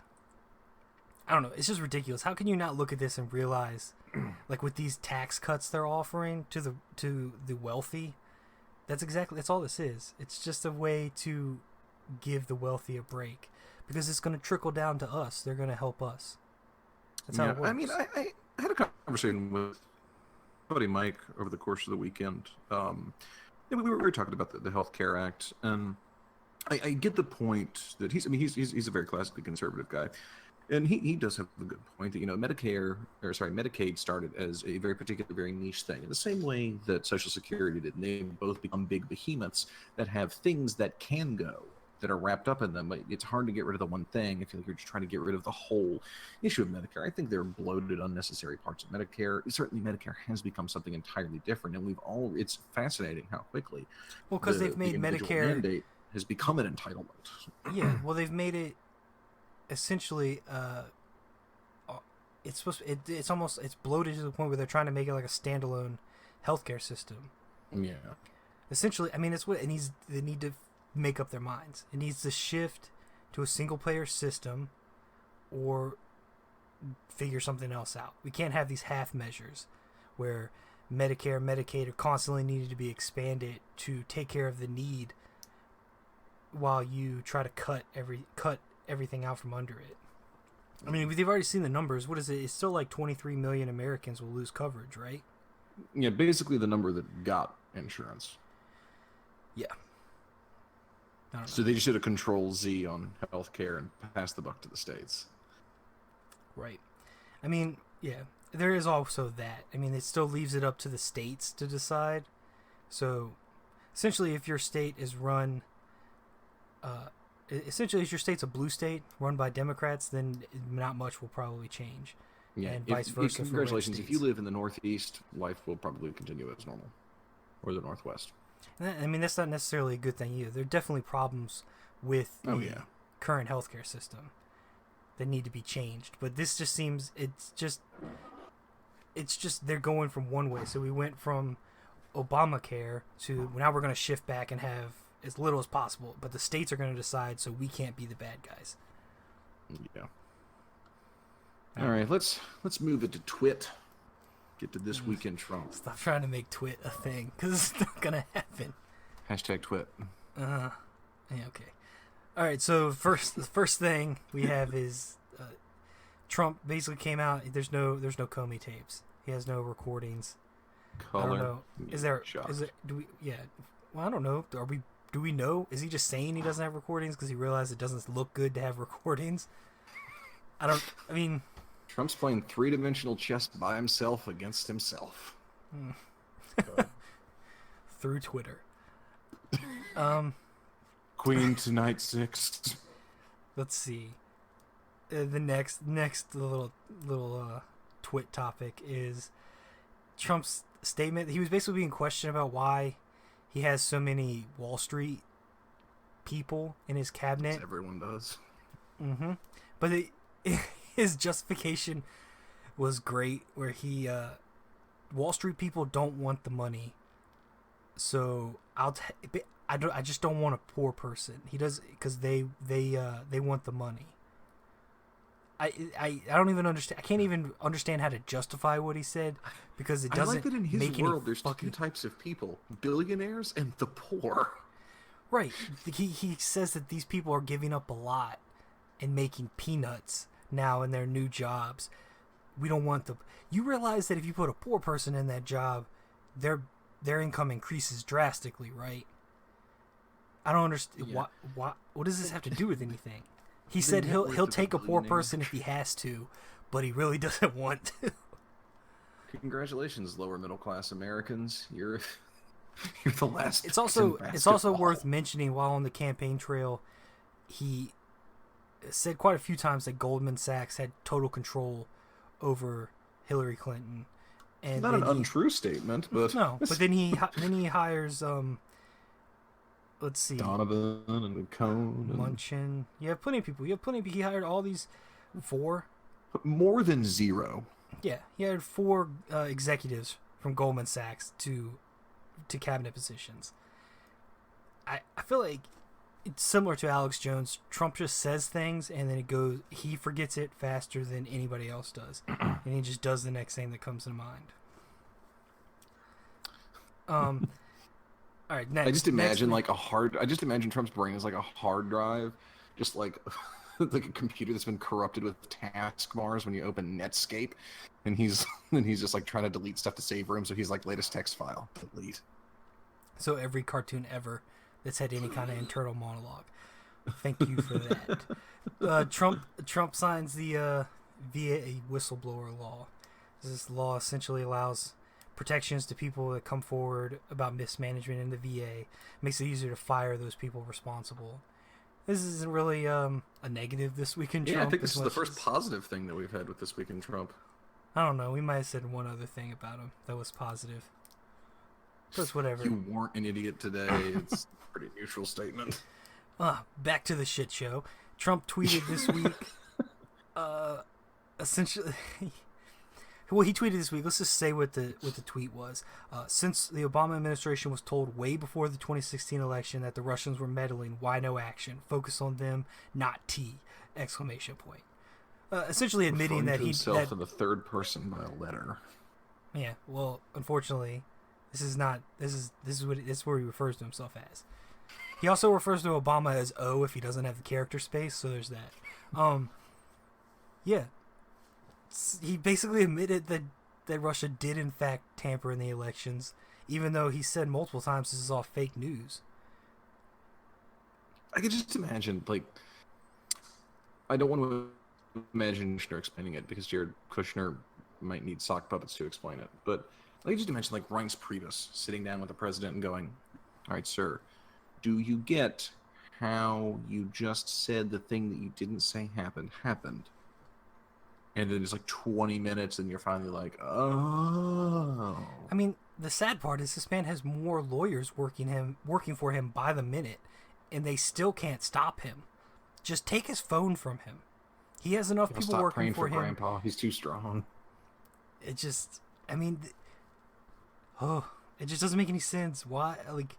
don't know, it's just ridiculous. How can you not look at this and realize, like, with these tax cuts they're offering to the wealthy, that's all this is. It's just a way to give the wealthy a break, because it's going to trickle down to us. They're going to help us. That's how it works. I mean, I had a conversation with buddy Mike over the course of the weekend. We were talking about the Health Care Act, and I get the point that he's a very classically conservative guy, and he does have a good point that, you know, Medicaid started as a very particular, very niche thing, in the same way that Social Security did. And they both become big behemoths that have things that can go, that are wrapped up in them. But it's hard to get rid of the one thing if you're just trying to get rid of the whole issue of Medicare. I think they're bloated, unnecessary parts of Medicare. Certainly Medicare has become something entirely different, and it's fascinating how quickly because they've made Medicare mandate has become an entitlement. Yeah, well, they've made it essentially it's bloated to the point where they're trying to make it like a standalone healthcare system. Yeah. Essentially, I mean, they need to make up their minds. It needs to shift to a single player system or figure something else out. We can't have these half measures where Medicare and Medicaid are constantly needed to be expanded to take care of the need while you try to cut everything out from under it. I mean, they've already seen the numbers. What is it? It's still like 23 million Americans will lose coverage, right? Yeah, basically the number that got insurance. Yeah. I don't know. So they just did a Control Z on healthcare and passed the buck to the states. Right. I mean, yeah, there is also that. I mean, it still leaves it up to the states to decide. So, essentially, if your state is run... essentially, if your state's a blue state run by Democrats, then not much will probably change. Yeah, and vice versa. Congratulations. If you live in the Northeast, life will probably continue as normal. Or the Northwest. I mean, that's not necessarily a good thing either. There are definitely problems with the current healthcare system that need to be changed. But this just seems, it's just they're going from one way. So we went from Obamacare to now we're going to shift back and have as little as possible. But the states are going to decide, so we can't be the bad guys. Yeah. All right, let's move it to Twit. Get to this week in Trump. Stop trying to make Twit a thing, because it's not going to happen. Hashtag Twit. Yeah, okay. All right, so the first thing we have is Trump basically came out. There's no Comey tapes. He has no recordings. Color. I don't know. Is there? Do we? Yeah. Well, I don't know. Do we know? Is he just saying he doesn't have recordings because he realized it doesn't look good to have recordings? I mean, Trump's playing three-dimensional chess by himself against himself. Through Twitter. Queen to knight 6. Let's see. The next little twit topic is Trump's statement. He was basically being questioned about why he has so many Wall Street people in his cabinet. As everyone does. Mm-hmm. But his justification was great, where he Wall Street people don't want the money, so I just don't want a poor person. He does, because they want the money. I don't even understand. I can't even understand how to justify what he said, because it doesn't. I like that in his make world there's two types of people: billionaires and the poor. Right. He says that these people are giving up a lot and making peanuts now in their new jobs. We don't want the... You realize that if you put a poor person in that job, their income increases drastically, right? I don't understand. Yeah. What does this have to do with anything? He said he'll take a poor person if he has to, but he really doesn't want to. Congratulations, lower middle class Americans. You're the last. It's also worth mentioning, while on the campaign trail, he said quite a few times that Goldman Sachs had total control over Hillary Clinton. And not an untrue statement, but no. But then he hires let's see, Donovan and Cohn, Munchin. You have plenty of people. He hired all these 4 More than zero. Yeah, he hired 4 executives from Goldman Sachs to cabinet positions. I feel like it's similar to Alex Jones. Trump just says things and then he forgets it faster than anybody else does. And he just does the next thing that comes to mind. All right, next. I just imagine Trump's brain is like a hard drive, just like like a computer that's been corrupted with taskbars when you open Netscape, and he's just like trying to delete stuff to save room, so he's like latest text file, delete. So every cartoon ever that's had any kind of internal monologue. Thank you for that. Trump signs the VA whistleblower law. This law essentially allows protections to people that come forward about mismanagement in the VA. Makes it easier to fire those people responsible. This isn't really a negative this week in Trump. Yeah, I think this is the first positive thing that we've had with this week in Trump. I don't know. We might have said one other thing about him that was positive. But it's whatever. You weren't an idiot today. It's a pretty neutral statement. Back to the shit show. Trump tweeted this week. Essentially, well, he tweeted this week. Let's just say what the tweet was. Since the Obama administration was told way before the 2016 election that the Russians were meddling, why no action? Focus on them, not T! Exclamation point. Essentially admitting that himself in the third person by a letter. Yeah. Well, unfortunately, this is where he refers to himself as. He also refers to Obama as O if he doesn't have the character space. So there's that. Yeah. He basically admitted that Russia did in fact tamper in the elections, even though he said multiple times this is all fake news. I could just imagine, like, I don't want to imagine Kushner explaining it because Jared Kushner might need sock puppets to explain it. But I can just imagine, like, Reince Priebus sitting down with the president and going, "All right, sir, do you get how you just said the thing that you didn't say happened? And then it's like 20 minutes and you're finally like, oh. I mean, the sad part is this man has more lawyers working for him by the minute, and they still can't stop him. Just take his phone from him. He has enough people stop working praying for him. Grandpa. He's too strong. It just, I mean, it just doesn't make any sense. Why, like,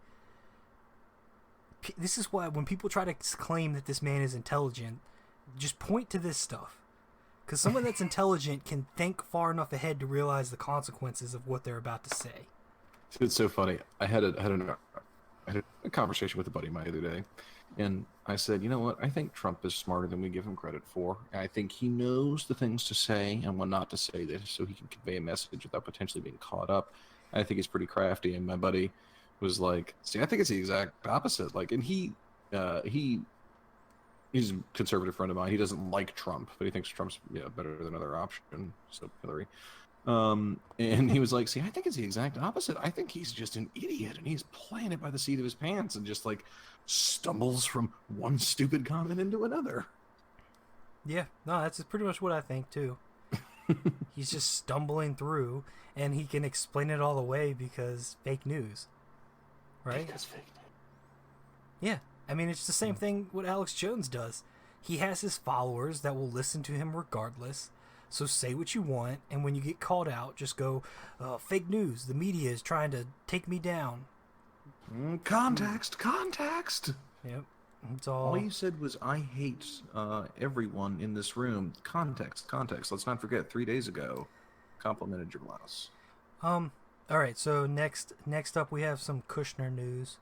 this is why when people try to claim that this man is intelligent, just point to this stuff. Because someone that's intelligent can think far enough ahead to realize the consequences of what they're about to say. It's so funny. I had a conversation with a buddy of mine the other day, and I said, you know what? I think Trump is smarter than we give him credit for. And I think he knows the things to say and what not to say, this, so he can convey a message without potentially being caught up. I think he's pretty crafty. And my buddy was like, "See, I think it's the exact opposite." Like, and he's a conservative friend of mine. He doesn't like Trump, but he thinks Trump's better than other option. So Hillary. And he was like, "See, I think it's the exact opposite. I think he's just an idiot, and he's playing it by the seat of his pants, and just like stumbles from one stupid comment into another." Yeah, no, that's pretty much what I think too. He's just stumbling through, and he can explain it all away because fake news, right? That's fake news. Yeah, I mean, it's the same thing what Alex Jones does. He has his followers that will listen to him regardless. So say what you want, and when you get called out, just go, fake news. The media is trying to take me down. Context. Yep. It's all you said was, "I hate everyone in this room." Context. Let's not forget, 3 days ago, complimented your blouse. All right. So next up, we have some Kushner news.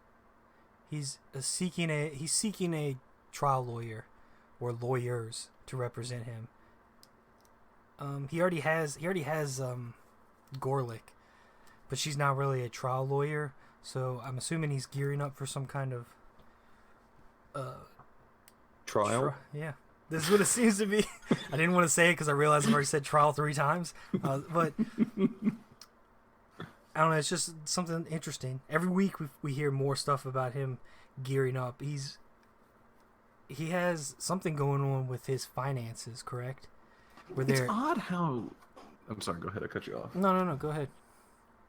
He's seeking a trial lawyer, or lawyers, to represent him. He already has Gorlick, but she's not really a trial lawyer, so I'm assuming he's gearing up for some kind of trial. Yeah, this is what it seems to be. I didn't want to say it because I realized I've already said trial 3 times, but I don't know. It's just something interesting. Every week we hear more stuff about him gearing up. He has something going on with his finances, correct? It's odd how... I'm sorry, go ahead. I cut you off. No, go ahead.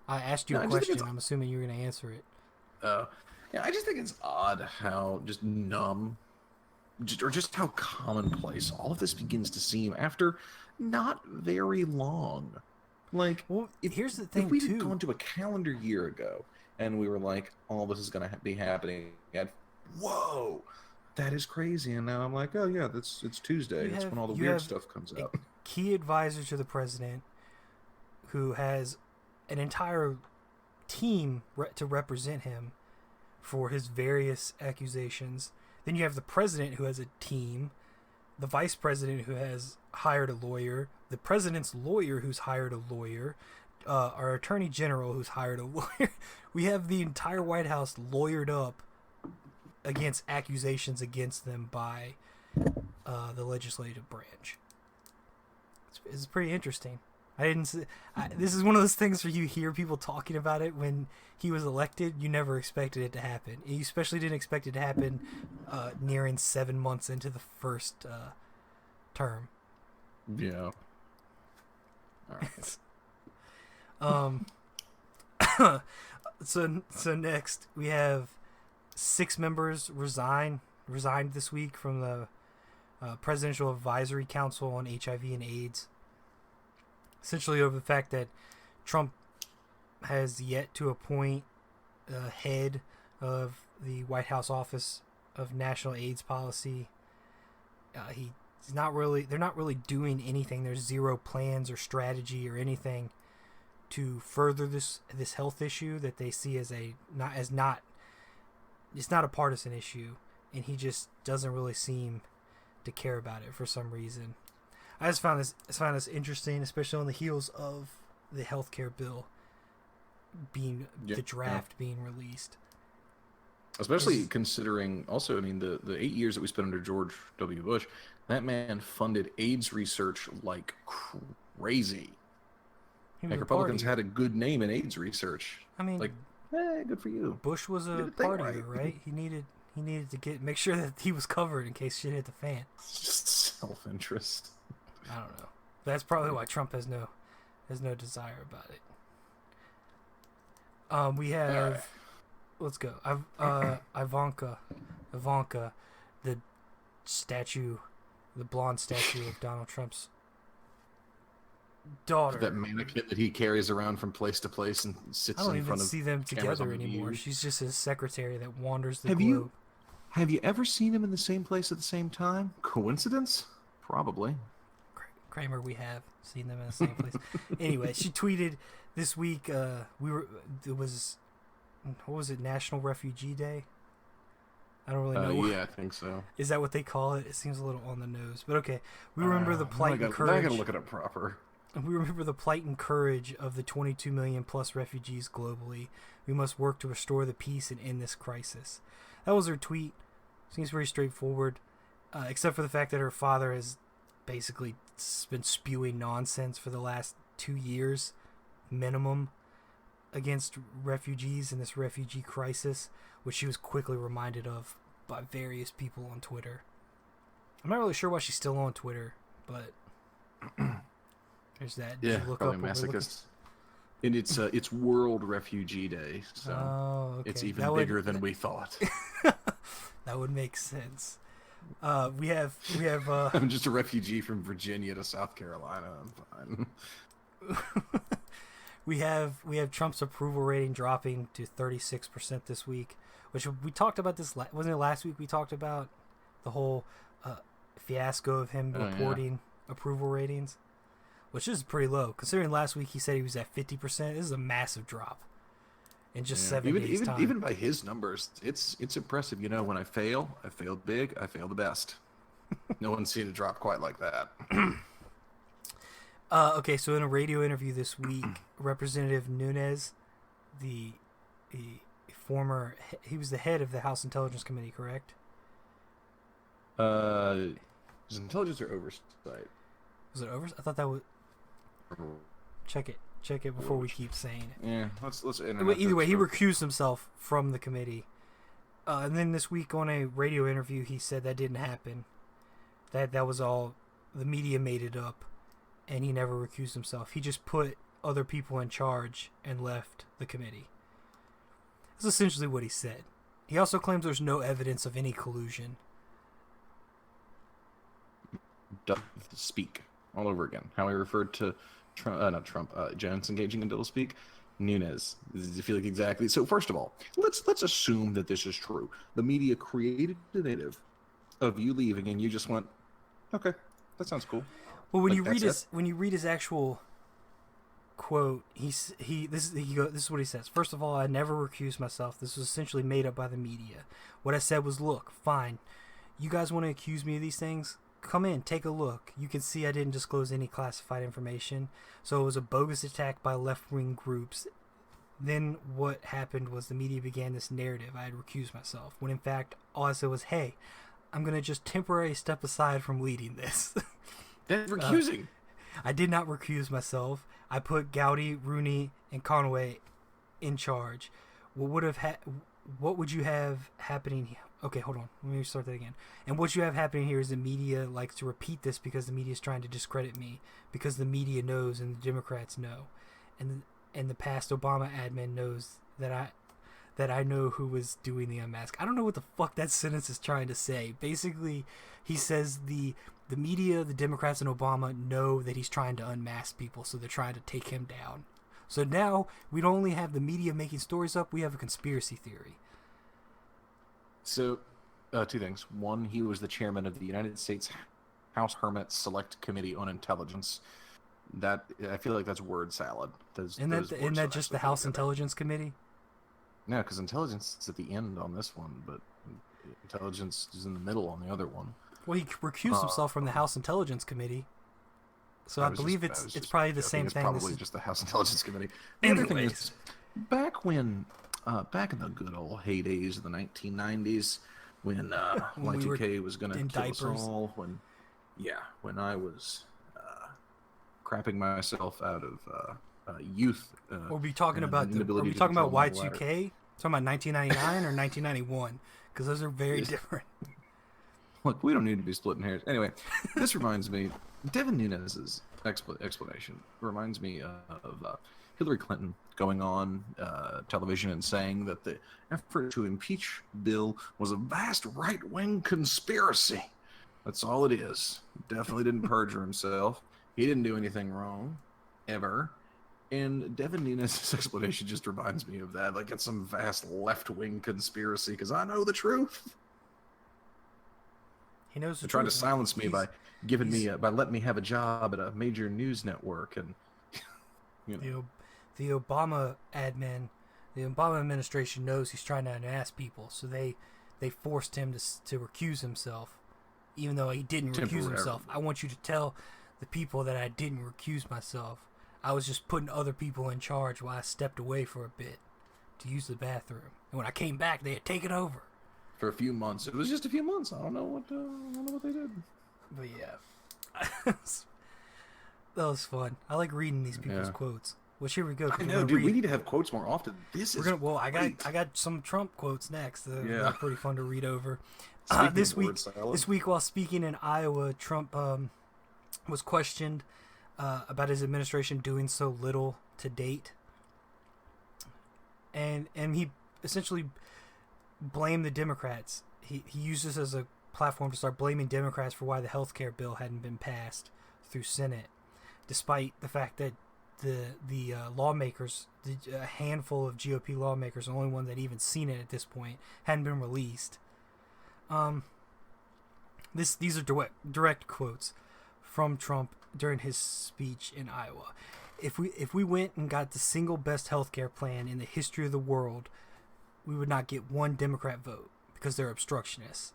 I asked you a question. I'm assuming you're going to answer it. Yeah, I just think it's odd how just numb just how commonplace all of this begins to seem after not very long. Like, Well, here's the if thing we too. had gone to a calendar year ago and we were like, all this is going to be happening, and whoa, that is crazy. And now I'm like, oh yeah, it's Tuesday. That's when all the weird stuff comes out. Key advisor to the president, who has an entire team to represent him for his various accusations. Then you have the president, who has a team, the vice president, who has hired a lawyer, the president's lawyer, who's hired a lawyer, our attorney general, who's hired a lawyer. We have the entire White House lawyered up against accusations against them by the legislative branch. It's pretty interesting. This is one of those things where you hear people talking about it when he was elected. You never expected it to happen. You especially didn't expect it to happen nearing 7 months into the first term. Yeah. All right. So next we have 6 members resigned this week from the Presidential Advisory Council on HIV and AIDS. Essentially over the fact that Trump has yet to appoint a head of the White House Office of National AIDS Policy. They're not really doing anything. There's zero plans or strategy or anything to further this health issue that they see as it's not a partisan issue, and he just doesn't really seem to care about it for some reason. I just found this interesting, especially on the heels of the healthcare bill being the draft being released. Especially considering, also, I mean, the 8 years that we spent under George W. Bush, that man funded AIDS research like crazy. Like, Republicans had a good name in AIDS research. I mean, like, good for you. Bush was a partier, right? He needed to make sure that he was covered in case shit hit the fan. It's just self-interest. I don't know. That's probably why Trump has no desire about it. We have, right. Let's go. Ivanka, the statue, the blonde statue of Donald Trump's daughter. That mannequin that he carries around from place to place and sits in front of. I don't even see them together anymore. She's just his secretary that wanders the globe. Have you ever seen them in the same place at the same time? Coincidence? Probably. Kramer, we have seen them in the same place. Anyway, she tweeted this week. What was it? National Refugee Day. I don't really know. Yeah, I think so. Is that what they call it? It seems a little on the nose, but okay. We remember the plight and courage. I gotta look it up proper. We remember the plight and courage of the 22 million plus refugees globally. We must work to restore the peace and end this crisis. That was her tweet. Seems very straightforward, except for the fact that her father has basically been spewing nonsense for the last 2 years minimum against refugees in this refugee crisis, which she was quickly reminded of by various people on Twitter. I'm not really sure why she's still on Twitter, but there's that. Did you look probably up masochist. And it's World Refugee Day, so okay. It's even bigger than we thought. That would make sense. We have. I'm just a refugee from Virginia to South Carolina. I'm fine. We have Trump's approval rating dropping to 36% this week, which we talked about this. Wasn't it last week we talked about the whole fiasco of him reporting approval ratings, which is pretty low considering last week he said he was at 50%. This is a massive drop in just 7 days time. Even by his numbers, it's impressive. You know, when I fail big. I fail the best. No one's seen a drop quite like that. Okay, so in a radio interview this week, Representative Nunes, he was the head of the House Intelligence Committee, correct? Is intelligence or oversight? Was it oversight? I thought that was. Check it before we keep saying it. Yeah, let's. Either way, he recused himself from the committee, and then this week on a radio interview, he said that didn't happen. That was all the media made it up. And he never recused himself. He just put other people in charge and left the committee. That's essentially what he said. He also claims there's no evidence of any collusion. doth speak all over again. How he referred to Jones engaging in double speak. Nunes. I feel like exactly. So first of all, let's assume that this is true. The media created the narrative of you leaving, and you just went, okay, that sounds cool. Well, when you read his actual quote, this is what he says. First of all, I never recused myself. This was essentially made up by the media. What I said was, look, fine, you guys want to accuse me of these things? Come in, take a look. You can see I didn't disclose any classified information. So it was a bogus attack by left-wing groups. Then what happened was the media began this narrative I had recused myself, when in fact all I said was, hey, I'm going to just temporarily step aside from leading this. That's recusing. I did not recuse myself. I put Gowdy, Rooney, and Conway in charge. What would you have happening here? Okay, hold on. Let me start that again. And what you have happening here is the media likes to repeat this because the media is trying to discredit me, because the media knows and the Democrats know, and the past Obama admin knows that I know who was doing the unmask. I don't know what the fuck that sentence is trying to say. Basically, he says the media, the Democrats, and Obama know that he's trying to unmask people, so they're trying to take him down. So now we don't only have the media making stories up, we have a conspiracy theory. So, two things. One, he was the chairman of the United States House Hermit Select Committee on Intelligence. That, I feel like that's word salad. Isn't that just the House Intelligence Committee? No, because intelligence is at the end on this one, but intelligence is in the middle on the other one. Well, he recused himself from the House Intelligence Committee. So I believe it's probably the same thing. It's probably just the House Intelligence Committee. The other thing is, back in the good old heydays of the 1990s, when Y2K was going to kill us all, when I was crapping myself out of youth. We'll be talking about Y2K? Talking about 1999 or 1991? Because those are very different. Look, we don't need to be splitting hairs. Anyway, this reminds me, Devin Nunes' explanation reminds me of Hillary Clinton going on television and saying that the effort to impeach Bill was a vast right-wing conspiracy. That's all it is. Definitely didn't perjure himself. He didn't do anything wrong, ever. And Devin Nunes' explanation just reminds me of that. Like, it's some vast left-wing conspiracy, because I know the truth. He knows the truth. Trying to silence me by letting me have a job at a major news network, and the Obama admin, the Obama administration knows he's trying to unmask people, so they forced him to recuse himself, even though he didn't recuse himself. I want you to tell the people that I didn't recuse myself. I was just putting other people in charge while I stepped away for a bit to use the bathroom, and when I came back, they had taken over. For a few months. It was just a few months. I don't know what they did. But yeah, that was fun. I like reading these people's quotes. Well, here we go. I know, dude. We need to have quotes more often. I got some Trump quotes next. They're pretty fun to read over. This week, while speaking in Iowa, Trump was questioned about his administration doing so little to date, and he essentially blame the Democrats. He used this as a platform to start blaming Democrats for why the healthcare bill hadn't been passed through Senate, despite the fact that the lawmakers, a handful of GOP lawmakers, the only one that even seen it at this point, hadn't been released. These are direct quotes from Trump during his speech in Iowa. If we went and got the single best healthcare plan in the history of the world, we would not get one Democrat vote because they're obstructionists.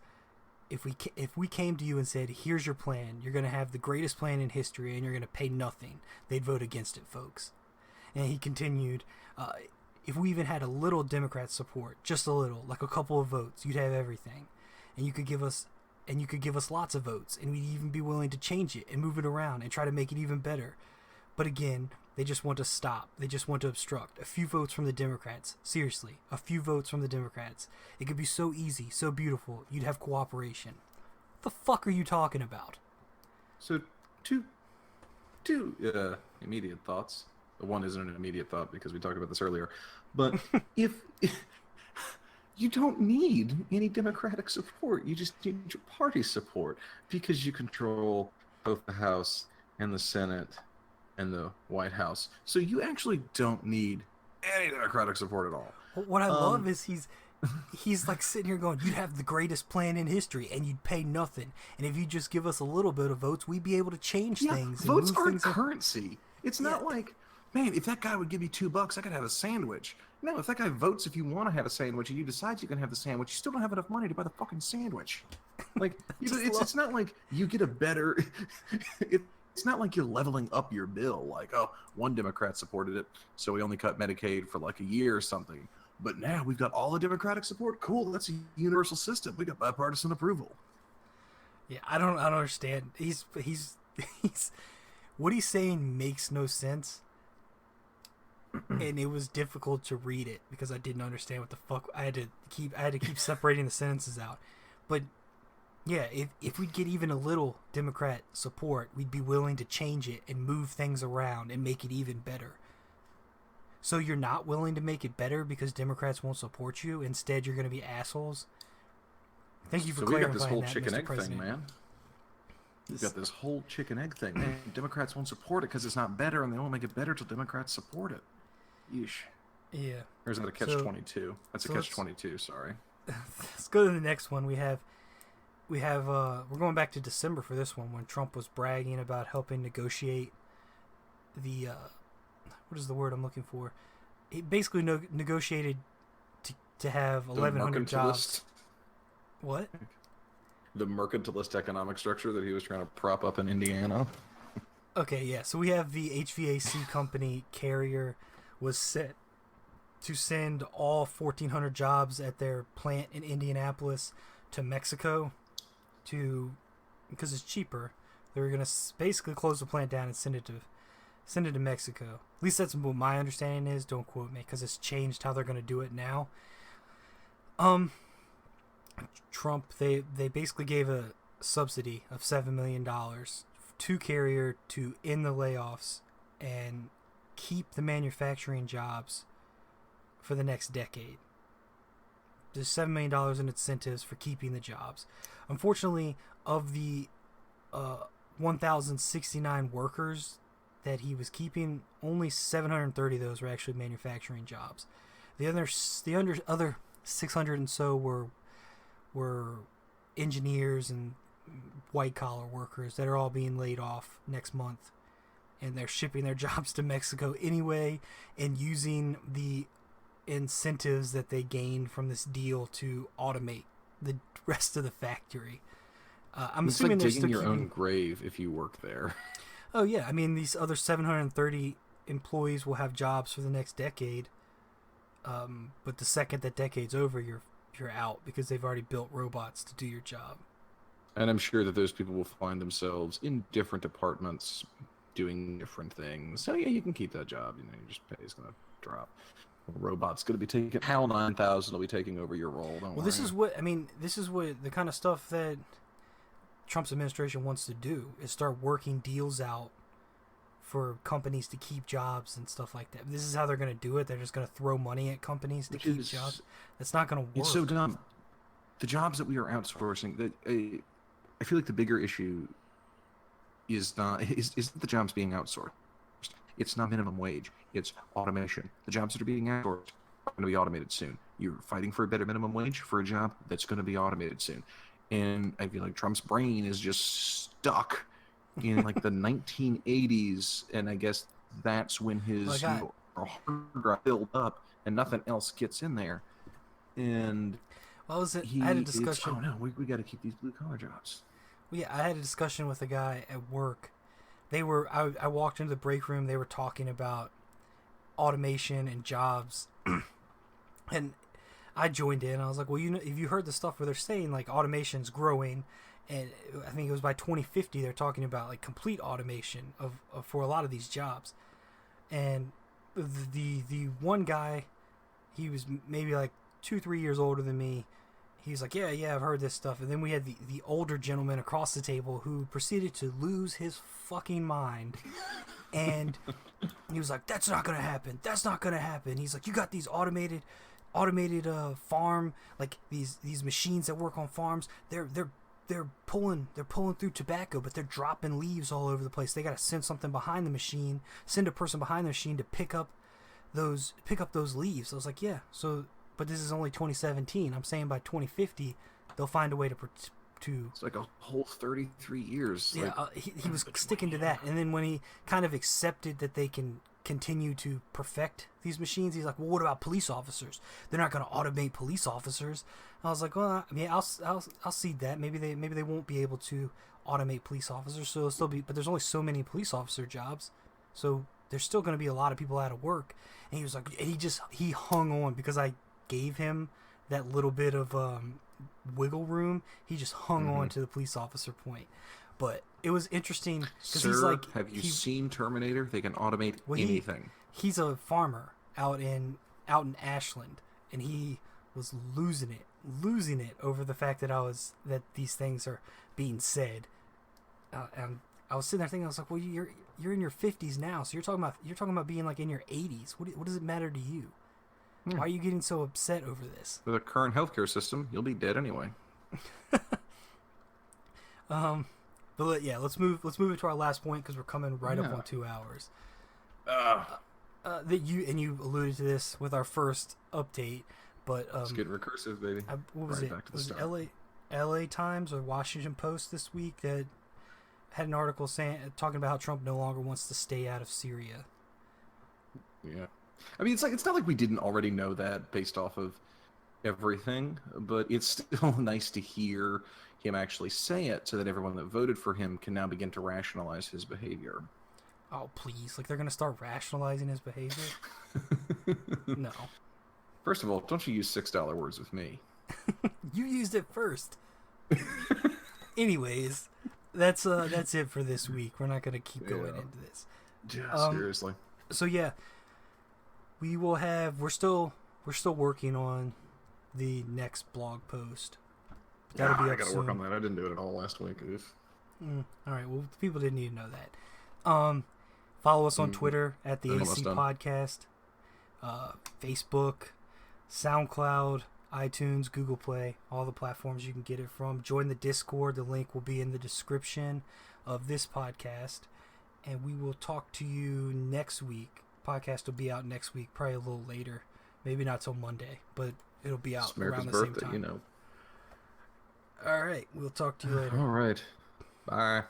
If we came to you and said, here's your plan, you're going to have the greatest plan in history and you're going to pay nothing, they'd vote against it, folks. And he continued, if we even had a little Democrat support, just a little, like a couple of votes, you'd have everything. And you could give us lots of votes, and we'd even be willing to change it and move it around and try to make it even better. But again, they just want to stop. They just want to obstruct. A few votes from the Democrats. Seriously, a few votes from the Democrats. It could be so easy, so beautiful. You'd have cooperation. What the fuck are you talking about? So, two immediate thoughts. One isn't an immediate thought because we talked about this earlier. But if you don't need any Democratic support, you just need your party support because you control both the House and the Senate and the White House. So you actually don't need any Democratic support at all. What I love is he's like sitting here going, "You'd have the greatest plan in history, and you'd pay nothing. And if you just give us a little bit of votes, we'd be able to change things." Votes and are move things currency. It's not like, man, if that guy would give me $2, I could have a sandwich. No, if that guy votes if you want to have a sandwich and you decide you can have the sandwich, you still don't have enough money to buy the fucking sandwich. Like, it's not like you get a better. It's not like you're leveling up your bill. Like, oh, one Democrat supported it, so we only cut Medicaid for like a year or something. But now we've got all the Democratic support. Cool, that's a universal system. We got bipartisan approval. Yeah, I don't understand. He's what he's saying makes no sense. And it was difficult to read it because I didn't understand what the fuck. I had to keep separating the sentences out. But yeah, if we'd get even a little Democrat support, we'd be willing to change it and move things around and make it even better. So you're not willing to make it better because Democrats won't support you? Instead, you're going to be assholes? Thank you for clarifying that, we got this whole Mr. chicken egg President. thing, man. We've got this whole chicken egg thing. Man, Democrats won't support it because it's not better, and they won't make it better till Democrats support it. Yeesh. Yeah. Or is that a catch-22? That's a catch-22, sorry. Let's go to the next one. We're going back to December for this one when Trump was bragging about helping negotiate the what is the word I'm looking for? He basically negotiated to have 1,100 jobs. What? The mercantilist economic structure that he was trying to prop up in Indiana. Okay, yeah. So we have the HVAC company Carrier was set to send all 1,400 jobs at their plant in Indianapolis to Mexico because it's cheaper. They were going to basically close the plant down and send it to Mexico. At least that's what my understanding is. Don't quote me because it's changed how they're going to do it now. Trump, they basically gave a subsidy of $7 million to Carrier to end the layoffs and keep the manufacturing jobs for the next decade. There's $7 million in incentives for keeping the jobs. Unfortunately, of the 1,069 workers that he was keeping, only 730 of those were actually manufacturing jobs. The other 600 and so were engineers and white-collar workers that are all being laid off next month. And they're shipping their jobs to Mexico anyway and using the incentives that they gained from this deal to automate the rest of the factory. I'm assuming like they're digging still your keeping... own grave if you work there. Oh, yeah. I mean, these other 730 employees will have jobs for the next decade. But the second that decade's over, you're out because they've already built robots to do your job. And I'm sure that those people will find themselves in different departments doing different things. So yeah, you can keep that job. You know, your just pay is going to drop. The robot's going to be taking HAL 9000 will be taking over your role. Don't worry. This is what the kind of stuff that Trump's administration wants to do is start working deals out for companies to keep jobs and stuff like that. This is how they're going to do it. They're just going to throw money at companies to keep jobs. That's not going to work. It's so dumb. The jobs that we are outsourcing, I feel like the bigger issue is the jobs being outsourced. It's not minimum wage. It's automation. The jobs that are being outsourced are going to be automated soon. You're fighting for a better minimum wage for a job that's going to be automated soon. And I feel like Trump's brain is just stuck in like the 1980s, and I guess that's when his hard drive filled up and nothing else gets in there. And I had a discussion. Oh no, we got to keep these blue collar jobs. Well, yeah, I had a discussion with a guy at work. I walked into the break room. They were talking about automation and jobs, and I joined in. I was like, well, if you heard the stuff where they're saying like automation's growing, and I think it was by 2050 they're talking about like complete automation of for a lot of these jobs. And the one guy, he was maybe like 2-3 years older than me. He's like, yeah, I've heard this stuff. And then we had the older gentleman across the table who proceeded to lose his fucking mind. And he was like, that's not gonna happen. That's not gonna happen. He's like, you got these automated farm, like these machines that work on farms. They're they're pulling through tobacco, but they're dropping leaves all over the place. They got to send something behind the machine, send a person behind the machine to pick up those leaves. I was like, yeah. So, but this is only 2017. I'm saying by 2050, they'll find a way to. It's like a whole 33 years. Yeah, like, he was sticking to that, and then when he kind of accepted that they can continue to perfect these machines, he's like, well, what about police officers? They're not going to automate police officers. I was like, well, I mean, I'll cede that. Maybe they won't be able to automate police officers, so it'll still be, but there's only so many police officer jobs, so there's still going to be a lot of people out of work. And he was like, and he hung on because I gave him that little bit of wiggle room. He just hung on to the police officer point. But it was interesting because he's like, have you seen Terminator? They can automate anything. He's a farmer out in Ashland, and he was losing it over the fact that these things are being said. And I was sitting there thinking, I was like, well, you're in your 50s now, so you're talking about being like in your 80s. What does it matter to you? Why are you getting so upset over this? With the current healthcare system, you'll be dead anyway. But yeah, let's move it to our last point because we're coming right up on 2 hours. That you alluded to this with our first update, but it's getting recursive, baby. What was it? Was it LA Times or Washington Post this week that had an article talking about how Trump no longer wants to stay out of Syria? Yeah, I mean, it's not like we didn't already know that based off of everything, but it's still nice to hear him actually say it so that everyone that voted for him can now begin to rationalize his behavior. Oh, please. Like, they're going to start rationalizing his behavior? No. First of all, don't you use $6 words with me. You used it first. Anyways, that's it for this week. We're not going to keep going into this. Yeah, seriously. So, yeah. We're still working on the next blog post. That'll be up I gotta soon. Work on that. I didn't do it at all last week. All right. Well, people didn't need to know that. Follow us on Twitter at the AC Podcast, Facebook, SoundCloud, iTunes, Google Play, all the platforms you can get it from. Join the Discord. The link will be in the description of this podcast. And we will talk to you next week. Podcast will be out next week, probably a little later. Maybe not till Monday, but it'll be out around the same time. You know. All right. We'll talk to you later. All right. Bye.